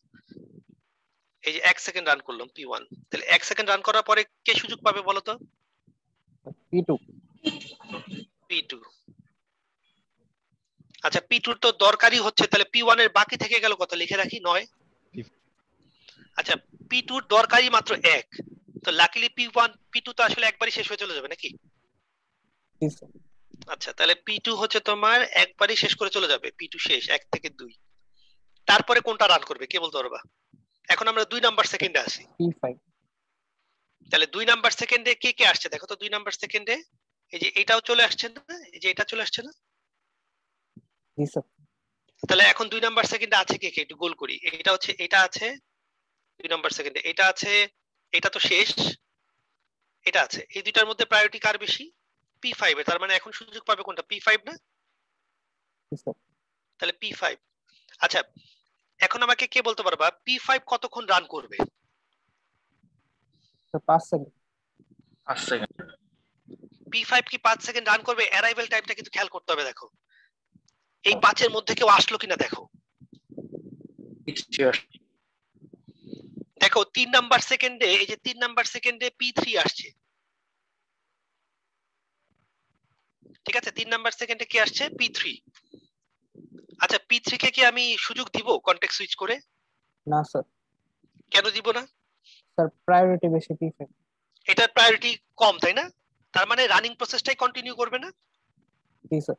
Speaker 1: এই যে 1 সেকেন্ড রান করলাম P1, তাহলে 1 সেকেন্ড রান করার পরে কে সুযোগ পাবে বলো তো?
Speaker 2: P2
Speaker 1: P2। আচ্ছা, P2 তো দরকারি হচ্ছে, তাহলে P1 এর বাকি থেকে গেল কত? লিখে রাখি 9। আচ্ছা, P2 দরকারি মাত্র 1, তো লাকিলি P2 তো আসলে একবারই শেষ হয়ে চলে যাবে নাকি? আচ্ছা, তাহলে P2 হচ্ছে তোমার একবারই শেষ করে চলে যাবে, P2 শেষ 1 থেকে 2। তারপরে কোনটা রান করবে কে বলতে পারবা? এখন আমরা 2 নাম্বার সেকেন্ডে আছি।
Speaker 2: P5
Speaker 1: তাহলে 2 নাম্বার সেকেন্ডে কে কে আসছে দেখো তো? 2 নাম্বার সেকেন্ডে এই যে এটাও চলে আসছে না, এই যে এটা চলে আসছে না?
Speaker 2: জি স্যার।
Speaker 1: তাহলে এখন 2 নাম্বার সেকেন্ডে আছে কে কে? একটু গোল করি। এটা হচ্ছে, এটা আছে 2 নাম্বার সেকেন্ডে, এটা আছে, এটা তো শেষ, এটা আছে। এই দুইটার মধ্যে প্রায়োরিটি কার বেশি? P5 এর। তার মানে এখন সুযোগ পাবে কোনটা? P5 না?
Speaker 2: জি স্যার।
Speaker 1: তাহলে P5। আচ্ছা, এখন আমাকে কে বলতে পারবা P5 কতক্ষণ রান করবে?
Speaker 2: 5 সেকেন্ড।
Speaker 4: 5 সেকেন্ড।
Speaker 1: P5 কি 5 সেকেন্ড রান করবে? অ্যারাইভাল টাইমটা কিন্তু খেয়াল করতে হবে, দেখো এই 5 এর মধ্যে কেউ আসলো কিনা দেখো। দেখো 3 নাম্বার সেকেন্ডে, এই যে 3 নাম্বার সেকেন্ডে P3 আসছে, ঠিক আছে? 3 নাম্বার সেকেন্ডে কি আসছে? P3। আচ্ছা, P3 কে কি আমি সুযোগ দিব কনটেক্সট সুইচ করে?
Speaker 2: না স্যার।
Speaker 1: কেন দিব না?
Speaker 2: স্যার প্রায়োরিটি বেশি P5।
Speaker 1: এটার প্রায়োরিটি কম, তাই না? তার মানে রানিং প্রসেসটাই কন্টিনিউ করবে না?
Speaker 2: জি স্যার।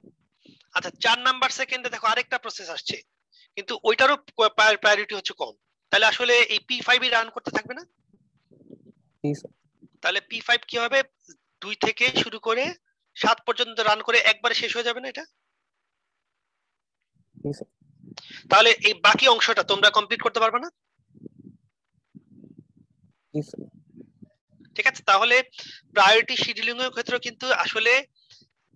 Speaker 1: আচ্ছা, 4 নাম্বার সেকেন্ডে দেখো আরেকটা প্রসেস আসছে, কিন্তু ওইটারও প্রায়োরিটি হচ্ছে কম, তাহলে আসলে এই P5 ই রান করতে থাকবে না?
Speaker 2: জি স্যার।
Speaker 1: তাহলে P5 কি হবে? 2 থেকে শুরু করে 7 পর্যন্ত রান করে একবারে শেষ হয়ে যাবে না এটা?
Speaker 2: জি স্যার।
Speaker 1: তাহলে এই বাকি অংশটা তোমরা কমপ্লিট করতে পারবে না?
Speaker 2: জি স্যার।
Speaker 1: ঠিক আছে, তাহলে প্রায়োরিটি শিডিউলিং এর ক্ষেত্রে কিন্তু আসলে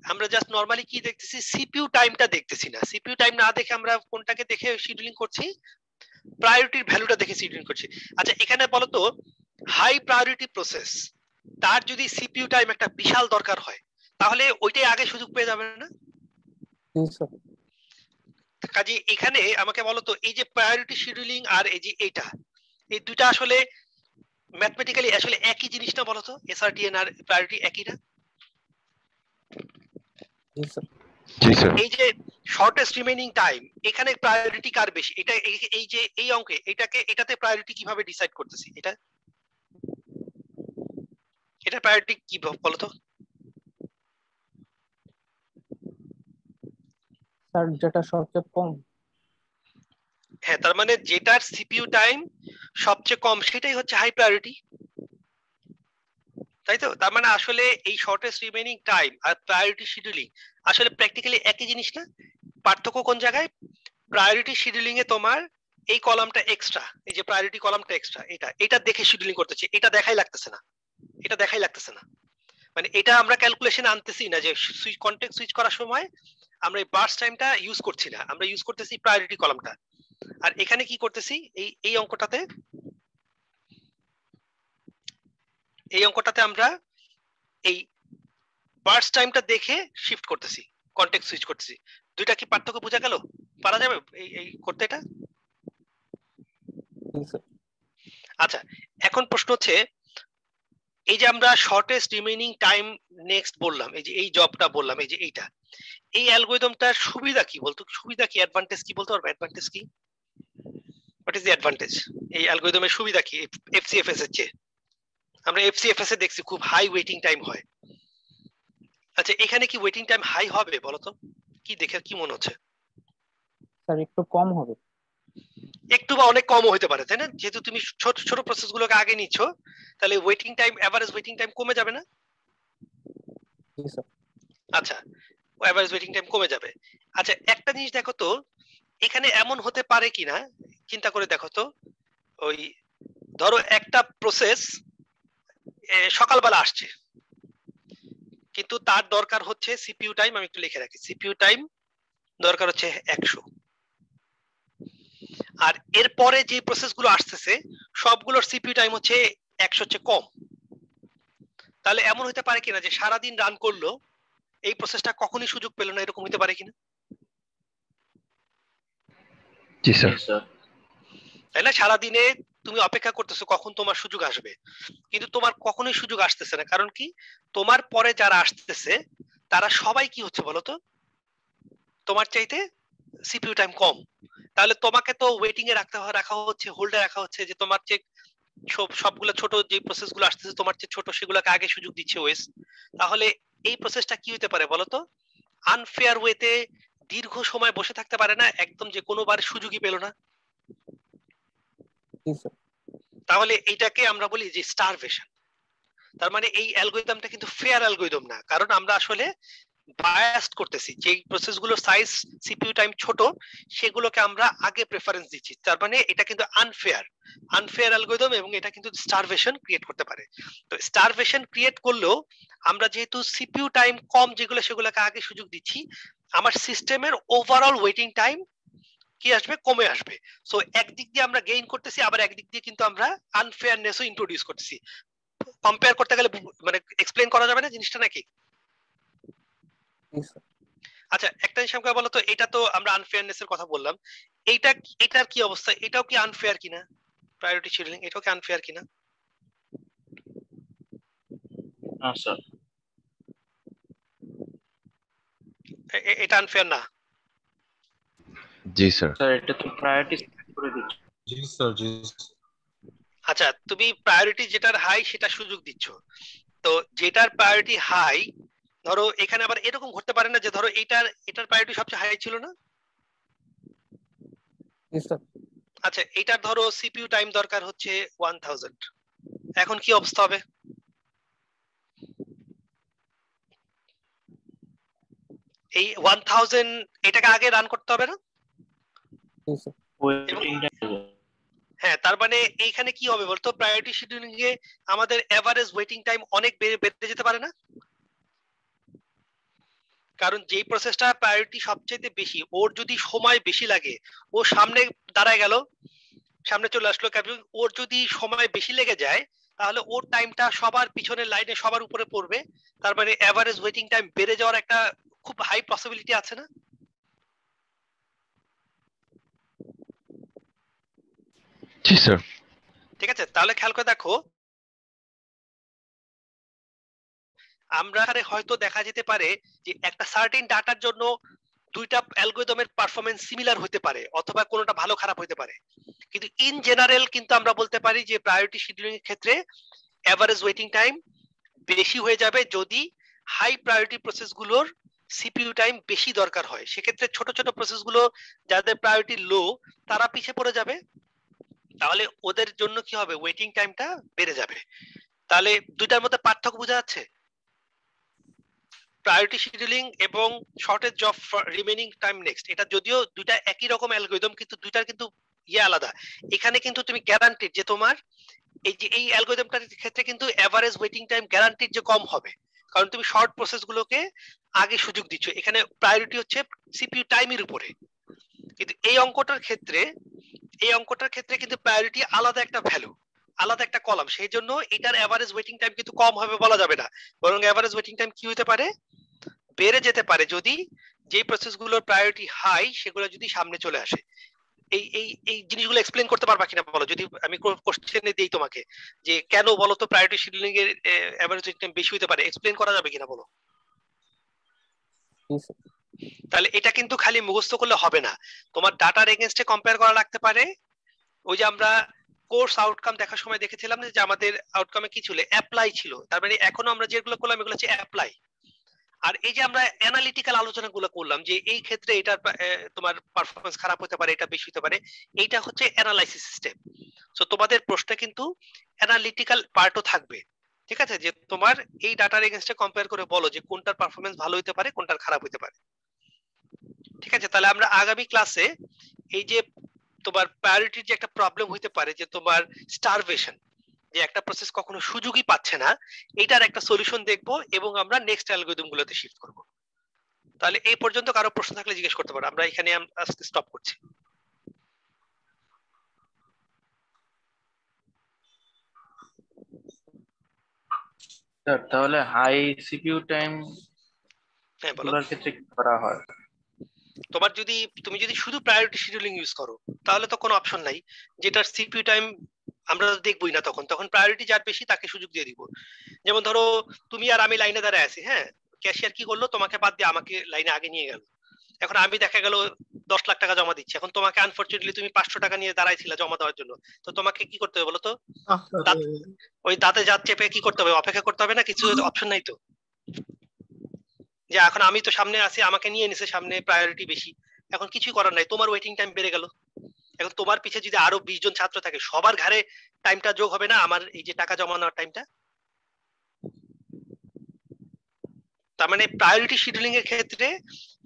Speaker 1: আমরা জাস্ট নরমালি কি দেখতেছি? সিপিইউ টাইমটা দেখতেছি না। সিপিইউ টাইম না দেখে আমরা কোনটাকে দেখে শিডিউলিং করছি? প্রায়োরিটির ভ্যালুটা দেখে শিডিউল করছি। আচ্ছা এখানে বলো তো হাই প্রায়োরিটি প্রসেস তার যদি সিপিইউ টাইম একটা বিশাল দরকার হয় তাহলে ওইটাই আগে সুযোগ পেয়ে যাবে না?
Speaker 2: জি স্যার।
Speaker 1: কাজে এখানে আমাকে বলো তো এই যে প্রায়োরিটি শিডিউলিং আর এই যে এইটা, এই দুইটা আসলে ম্যাথমেটিক্যালি আসলে একই জিনিস না বলো তো? এসআরটিএন আর প্রায়োরিটি একই না?
Speaker 2: জি স্যার।
Speaker 7: জি স্যার।
Speaker 1: এই যে শর্টেস্ট রিমেইনিং টাইম এখানে প্রায়োরিটি কার বেশি? এটা এই যে এই অঙ্কে এটাতে প্রায়োরিটি কিভাবে ডিসাইড করতেছি? এটা প্রায়োরিটি কি বলো তো?
Speaker 2: স্যার যেটা সবচেয়ে কম।
Speaker 1: হ্যাঁ, তার মানে যেটার সিপিইউ টাইম সবচেয়ে কম সেটাই হচ্ছে হাই প্রায়োরিটি, তাই তো? তার মানে আসলে এই শর্টেস্ট রিমেইনিং টাইম আর প্রায়োরিটি শিডিউলিং আসলে প্র্যাকটিক্যালি একই জিনিস না? পার্থক্য কোন জায়গায়? প্রায়োরিটি শিডিউলিং এ তোমার এই কলামটা এক্সট্রা, এই যে প্রায়োরিটি কলামটা এক্সট্রা, এটা দেখে শিডিউলিং করতেছি, এটা দেখাই লাগতেছে না। মানে এটা আমরা ক্যালকুলেশন আনতেছি না যে সুইচ কন্টেক্সট সুইচ করার সময় আমরা এই বার্স্ট টাইমটা ইউজ করছি না, আমরা ইউজ করতেছি প্রায়োরিটি কলামটা। আর এখানে কি করতেছি? এই অঙ্কটাতে আমরা এই বার্স্ট টাইমটা দেখে শিফট করতেছি, কন্টেক্সট সুইচ করতেছি। দুইটা কি পার্থক্য বোঝা গেল? পারা যাবে এই করতে এটা?
Speaker 2: জি স্যার।
Speaker 1: আচ্ছা এখন প্রশ্ন হচ্ছে এই যে আমরা শর্টেস্ট রিমেইনিং টাইম নেক্সট বললাম, এই যে এই জবটা বললাম, এই যে এইটা, এই অ্যালগরিদমটার সুবিধা কি বলতো? সুবিধা কি, অ্যাডভান্টেজ কি বলতে পারবে? অ্যাডভান্টেজ কি? What is the advantage? এই অ্যালগরিদমের সুবিধা কি এফসিএফএস এর চেয়ে? আমরা এফসিএফএস এ দেখছি খুব হাই ওয়েটিং টাইম হয়। আচ্ছা এখানে কি ওয়েটিং টাইম হাই হবে বলো তো? কি দেখে কি মনে হচ্ছে?
Speaker 2: স্যার একটু কম হবে।
Speaker 1: একটু বা অনেক কমও হতে পারে, তাই না? যেহেতু তুমি ছোট ছোট প্রসেস গুলোকে আগে নিচ্ছ তাহলে waiting time, average waiting time কমে যাবে না?
Speaker 2: জি স্যার।
Speaker 1: আচ্ছা এভারেজ ওয়েটিং টাইম কমে যাবে। আচ্ছা একটা জিনিস দেখো তো, এখানে এমন হতে পারে কিনা চিন্তা করে দেখো তো, ওই ধরো একটা প্রসেস সকালবেলা আসছে কিন্তু তার দরকার হচ্ছে সিপিইউ টাইম, আমি একটু লিখে রাখি, সিপিইউ টাইম দরকার হচ্ছে 100, আর এরপরে যে প্রসেসগুলো আসতেছে সবগুলোর সিপিইউ টাইম হচ্ছে 100 চেয়ে কম। তাহলে এমন হতে পারে কিনা যে সারাদিন রান করলো এই প্রসেসটা কখনোই সুযোগ পেল না, এরকম হতে পারে কিনা?
Speaker 7: জি স্যার।
Speaker 1: তাই না? সারাদিনে তুমি অপেক্ষা করতেছো কখন তোমার সুযোগ আসবে, কিন্তু তোমার কখনোই সুযোগ আসতেছে না। কারণ কি? তোমার পরে যারা আসতেছে তারা সবাই কি হচ্ছে বলতো? তোমার চাইতে সিপিইউ টাইম কম। তাহলে তোমাকে তো ওয়েটিং এ রাখা হচ্ছে, হোল্ডে রাখা হচ্ছে, যে তোমার চেয়ে সবগুলো ছোট যে প্রসেস গুলো আসতেছে তোমার চেয়ে ছোট সেগুলোকে আগে সুযোগ দিচ্ছে ওয়েস। তাহলে এই প্রসেসটা কি হতে পারে বলতো? আনফেয়ার ওয়েতে দীর্ঘ সময় বসে থাকতে পারে না, একদম যে কোনোবার সুযোগই পেল না।
Speaker 2: জি স্যার।
Speaker 1: তাহলে এইটাকে আমরা বলি যে স্টারভেশন। তার মানে এই অ্যালগরিদমটা কিন্তু ফেয়ার অ্যালগরিদম না, কারণ আমরা আসলে বায়াসড করতেছি, যে প্রসেসগুলোর সাইজ সিপিইউ টাইম ছোট সেগুলোকে আমরা আগে প্রেফারেন্স দিচ্ছি। তার মানে এটা কিন্তু আনফেয়ার অ্যালগরিদম, এবং এটা কিন্তু স্টারভেশন ক্রিয়েট করতে পারে। তো স্টারভেশন ক্রিয়েট করলেও আমরা যেহেতু সিপিইউ টাইম কম যেগুলো সেগুলোকে আগে সুযোগ দিচ্ছি, আমার সিস্টেমের ওভারঅল ওয়েটিং টাইম কি আসবে? কমে আসবে। সো একদিক দিয়ে আমরা গেইন করতেছি, আবার একদিক দিয়ে কিন্তু আমরা আনফেয়ারনেসও ইন্ট্রোডিউস করতেছি। কম্পেয়ার করতে গেলে মানে এক্সপ্লেইন করা যাবে না জিনিসটা নাকি?
Speaker 2: জি স্যার।
Speaker 1: আচ্ছা একটা জিনিস আমাকে বলো তো, এটা তো আমরা আনফেয়ারনেস এর কথা বললাম, এটার কি অবস্থা? এটাও কি আনফেয়ার কিনা? প্রায়োরিটি শিডিউলিং এটাও কি আনফেয়ার কিনা?
Speaker 4: না স্যার।
Speaker 1: এটা আনফেয়ার না?
Speaker 7: জি স্যার।
Speaker 4: স্যার এটা তো প্রায়োরিটি সেট করে দিচ্ছে।
Speaker 3: জি স্যার। জি।
Speaker 1: আচ্ছা তুমি প্রায়োরিটি যেটার হাই সেটা সুযোগ দিচ্ছ, তো যেটার প্রায়োরিটি হাই, ধরো এখানে আবার এরকম ঘটতে পারে না যে ধরো এটার প্রায়োরিটি সবচেয়ে হাই ছিল না?
Speaker 2: জি স্যার।
Speaker 1: আচ্ছা এটার ধরো সিপিইউ টাইম দরকার হচ্ছে 1000, এখন কি অবস্থা হবে? এই 1000 এটাকে আগে রান করতে হবে না?
Speaker 2: জি স্যার।
Speaker 4: Waiting time.
Speaker 1: হ্যাঁ, তার মানে এইখানে কি হবে বলতো? প্রায়োরিটি শিডিউলিং এ আমাদের এভারেজ ওয়েটিং টাইম অনেক বেড়ে যেতে পারে না? কারণ যেই প্রসেসটা প্রায়োরিটি সবচেয়ে বেশি, ওর যদি সময় বেশি লাগে, ও সামনে দাঁড়ায় গেল, সামনে চলে আসলো, এবং ওর যদি সময় বেশি লেগে যায় তাহলে ওর টাইমটা সবার পিছনের লাইনে সবার উপরে পড়বে, তার মানে এভারেজ ওয়েটিং টাইম বেড়ে যাওয়ার একটা খুব হাই পসিবিলিটি আছে না?
Speaker 7: জি স্যার।
Speaker 1: ঠিক আছে, তাহলে খেয়াল করে দেখো, আমরা হয়তো দেখা যেতে পারে যে একটা সার্টেন ডাটার জন্য দুইটা অ্যালগরিদমের পারফরম্যান্স সিমিলার হতে পারে, অথবা কোনোটা ভালো খারাপ হতে পারে, কিন্তু ইন জেনারেল কিন্তু আমরা বলতে পারি যে প্রায়োরিটি শিডিউলিং এর ক্ষেত্রে এভারেজ ওয়েটিং টাইম বেশি হয়ে যাবে যদি হাই প্রায়োরিটি প্রসেসগুলোর সিপিইউ টাইম বেশি দরকার হয়। সেক্ষেত্রে ছোট ছোট প্রসেসগুলো যাদের প্রায়োরিটি লো তারা পিছিয়ে পড়ে যাবে, তাহলে ওদের জন্য কি হবে, ওয়েটিং টাইমটা বেড়ে যাবে। তাহলে দুইটার মধ্যে পার্থক্য বোঝা যাচ্ছে, প্রায়োরিটি শিডিউলিং এবং shortage of remaining time next. এটা যদিও দুইটা একই রকম অ্যালগরিদম, কিন্তু দুইটার কিন্তু আলাদা। এখানে কিন্তু তুমি গ্যারান্টিড যে তোমার এই অ্যালগরিদমটার ক্ষেত্রে কিন্তু এভারেজ ওয়েটিং টাইম গ্যারান্টিড যে কম হবে, কারণ তুমি শর্ট প্রসেসগুলোকে আগে সুযোগ দিচ্ছ। এখানে প্রায়োরিটি হচ্ছে সিপিইউ টাইমের উপরে, কিন্তু এই অঙ্কটার ক্ষেত্রে কিন্তু প্রায়োরিটি আলাদা একটা ভ্যালু, আলাদা একটা কলাম, সেই জন্য এটার এভারেজ ওয়েটিং টাইম কিন্তু কম হবে বলা যাবে না, বরং এভারেজ ওয়েটিং টাইম কি হতে পারে, বেড়ে যেতে পারে যদি যে প্রসেসগুলোর প্রায়োরিটি হাই সেগুলো যদি সামনে চলে আসে। এই জিনিসগুলো এক্সপ্লেইন করতে পারবা কিনা বলো, যদি আমি কোশ্চেনে দেই তোমাকে যে কেন বলো তো প্রায়োরিটি শিডিউলিং এর এভারেজ ওয়েটিং টাইম বেশি হতে পারে, এক্সপ্লেইন করা যাবে কিনা বলো? তাহলে এটা কিন্তু খালি মুখস্থ করলে হবে না, তোমার ডাটার এগেইনস্টে কম্পেয়ার করা লাগতে পারে। ওই যে আমরা কোর্স আউটকাম দেখার সময় দেখেছিলাম যে আমাদের আউটকামে কি ছিল, অ্যাপ্লাই ছিল, তার মানে এখনো আমরা যেগুলো করলাম এগুলো হচ্ছে অ্যাপ্লাই। আর এই যে আমরা অ্যানালিটিক্যাল আলোচনাগুলো করলাম যে এই ক্ষেত্রে এটা তোমার পারফরম্যান্স খারাপ হতে পারে, এটা বেশি হতে পারে, এইটা হচ্ছে অ্যানালাইসিস সিস্টেম। সো তোমাদের প্রশ্নে কিন্তু অ্যানালিটিক্যাল পার্টও থাকবে, ঠিক আছে, যে তোমার এই ডাটার এগেইনস্টে কম্পেয়ার করে বলো যে কোনটার পারফরম্যান্স ভালো হতে পারে, কোনটার খারাপ হতে পারে। ঠিক আছে, তাহলে আমরা আগামী ক্লাসে এই যে তোমার প্রায়োরিটির যে একটা প্রবলেম হইতে পারে, যে তোমার স্টারভেশন, যে একটা প্রসেস কখনো সুযোগই পাচ্ছে না, এটার একটা সলিউশন দেখবো এবং আমরা নেক্সট অ্যালগরিদম গুলোতে শিফট করব। তাহলে এই পর্যন্ত কারো প্রশ্ন থাকলে জিজ্ঞেস করতে পারো, আমরা এখানে আজকে স্টপ করছি।
Speaker 4: স্যার তাহলে হাই সিপিইউ টাইম
Speaker 1: হ্যাঁ বলো।
Speaker 4: গুলোর ক্ষেত্রে কি করা হয়?
Speaker 1: তুমি যদি শুধু প্রায়োরিটি শিডিউলিং ইউজ করো তাহলে তো কোনো অপশন নাই, যেটার সিপিইউ টাইম আমরা দেখবই না, তখন প্রায়োরিটি যার বেশি তাকে সুযোগ দিয়ে দিব। যেমন ধরো তুমি আর আমি লাইনে দাঁড়ায় আছি, হ্যাঁ, ক্যাশিয়ার কি করলো, তোমাকে বাদ দিয়ে আমাকে লাইনে আগে নিয়ে গেল। এখন আমি দেখা গেল 10 লাখ টাকা জমা দিচ্ছি, এখন তোমাকে আনফরচুনেটলি তুমি 500 টাকা নিয়ে দাঁড়াইছিলা জমা দেওয়ার জন্য, তো তোমাকে কি করতে হবে বলো তো? ওই দাঁতে জাত চেপে কি করতে হবে, অপেক্ষা করতে হবে না? কিছু অপশন নাই তো, যে এখন আমি তো সামনে আছি, আমাকে নিয়ে নিছে সামনে, প্রায়োরিটি বেশি, এখন কিছুই করার নাই, তোমার ওয়েটিং টাইম বেড়ে গেল। এখন তোমার পিছে যদি আরো 20 জন ছাত্র থাকে, সবার ঘাড়ে টাইমটা যোগ হবে না আমার এই যে টাকা জমা নেওয়ার টাইমটা? তার মানে প্রায়োরিটি শিডিউলিং এর ক্ষেত্রে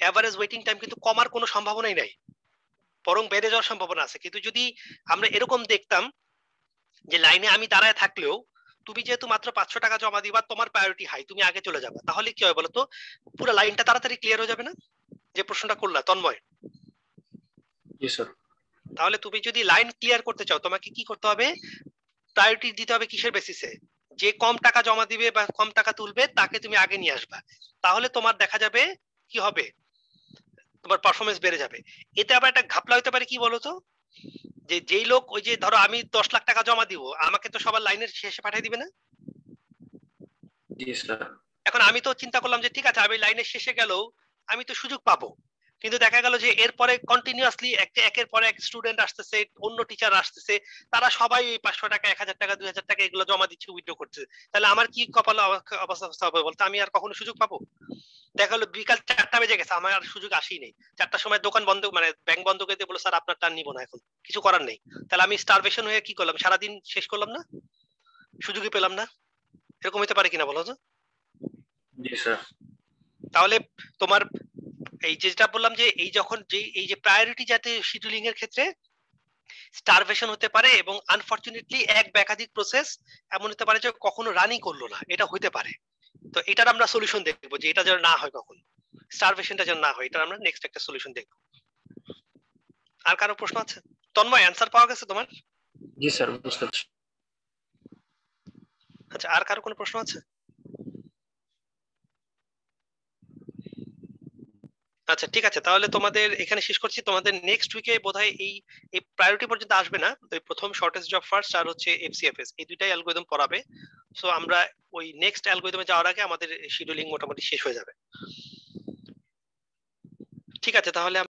Speaker 1: এভারেজ ওয়েটিং টাইম কিন্তু কমার কোনো সম্ভাবনাই নাই, বরং বেড়ে যাওয়ার সম্ভাবনা আছে। কিন্তু যদি আমরা এরকম দেখতাম যে লাইনে আমি দাঁড়ায় থাকলেও তুমি যেহেতু মাত্র 500 টাকা জমা দিবা, তোমার প্রায়োরিটি হাই, তুমি আগে চলে যাবে, তাহলে কি হয় বলতো, পুরো লাইনটা তাড়াতাড়ি ক্লিয়ার হয়ে যাবে না? যে প্রশ্নটা করলা তন্ময়।
Speaker 4: জি স্যার।
Speaker 1: তাহলে তুমি যদি লাইন ক্লিয়ার করতে চাও তোমাকে কি করতে হবে, প্রায়োরিটি দিতে হবে কিসের বেসিসে, যে কম টাকা জমা দিবে বা কম টাকা তুলবে তাকে তুমি আগে নিয়ে আসবা, তাহলে তোমার দেখা যাবে কি হবে, তোমার পারফরমেন্স বেড়ে যাবে। এতে আবার একটা ঘাপলা হতে পারে কি বলতো, যে যেই লোক, ওই যে ধরো আমি 10 লাখ টাকা জমা দিব, আমাকে তো সবার লাইনের শেষে পাঠিয়ে দিবে না?
Speaker 4: জি স্যার।
Speaker 1: এখন আমি তো চিন্তা করলাম যে ঠিক আছে আমি লাইনের শেষে গেলেও আমি তো সুযোগ পাবো, কিন্তু দেখা গেল যে এরপরে কন্টিনিউয়াসলি একের পর এক স্টুডেন্ট আসতেছে, অন্য টিচার আসতেছে, তারা সবাই 500 টাকা 1000 টাকা 2000 টাকা এগুলো জমা দিচ্ছে, উইথড্র করছে, তাহলে আমার কি কপাল অবস্থা হবে বলতে, আমি আর কখনো সুযোগ পাবো? দেখা গেলো বিকাল 4টা বেজে গেছে, আমার আর সুযোগ আসেই নেই, 4টার সময় দোকান বন্ধ, মানে ব্যাংক বন্ধ করে দিয়ে বলো স্যার আপনার টান নিব না, এখন কিছু করার নেই, তাহলে আমি স্টারভেশন হয়ে কি করলাম, সারাদিন শেষ করলাম না, সুযোগই পেলাম না। এরকম হতে পারে কিনা বলো তো?
Speaker 4: জি স্যার।
Speaker 1: তাহলে তোমার এই যেটা বললাম যে এই যে প্রায়োরিটি যাতে শিডিউলিং এর ক্ষেত্রে স্টারভেশন হতে পারে, এবং আনফরচুনেটলি এক বা একাধিক প্রসেস এমন হতে পারে যে কখনো রানই করলো না, এটা হতে পারে। তো এটার আমরা সলিউশন দেখবো যে এটা যেন না হয়, কখনো স্টারভেশনটা যেন না হয়, এটা আমরা নেক্সট একটা সলিউশন দেখবো। আর কারো প্রশ্ন আছে? তন্ময় অ্যান্সার পাওয়া গেছে তোমার?
Speaker 4: জি স্যার, বুঝতে পারছি।
Speaker 1: আচ্ছা, আর কারো কোনো প্রশ্ন আছে? আচ্ছা ঠিক আছে, তাহলে তোমাদের এখানে শেষ করছি। তোমাদের নেক্সট উইকে বোধহয় এই এই প্রায়োরিটি পর্যন্ত আসবে না, ওই প্রথম শর্টেজ জব ফার্স্ট আর হচ্ছে এফসিএফএস, এই দুইটাই অ্যালগরিদম পড়াবে। সো আমরা ওই নেক্সট অ্যালগরিদমে যাওয়ার আগে আমাদের শিডিউলিং মোটামুটি শেষ হয়ে যাবে। ঠিক আছে, তাহলে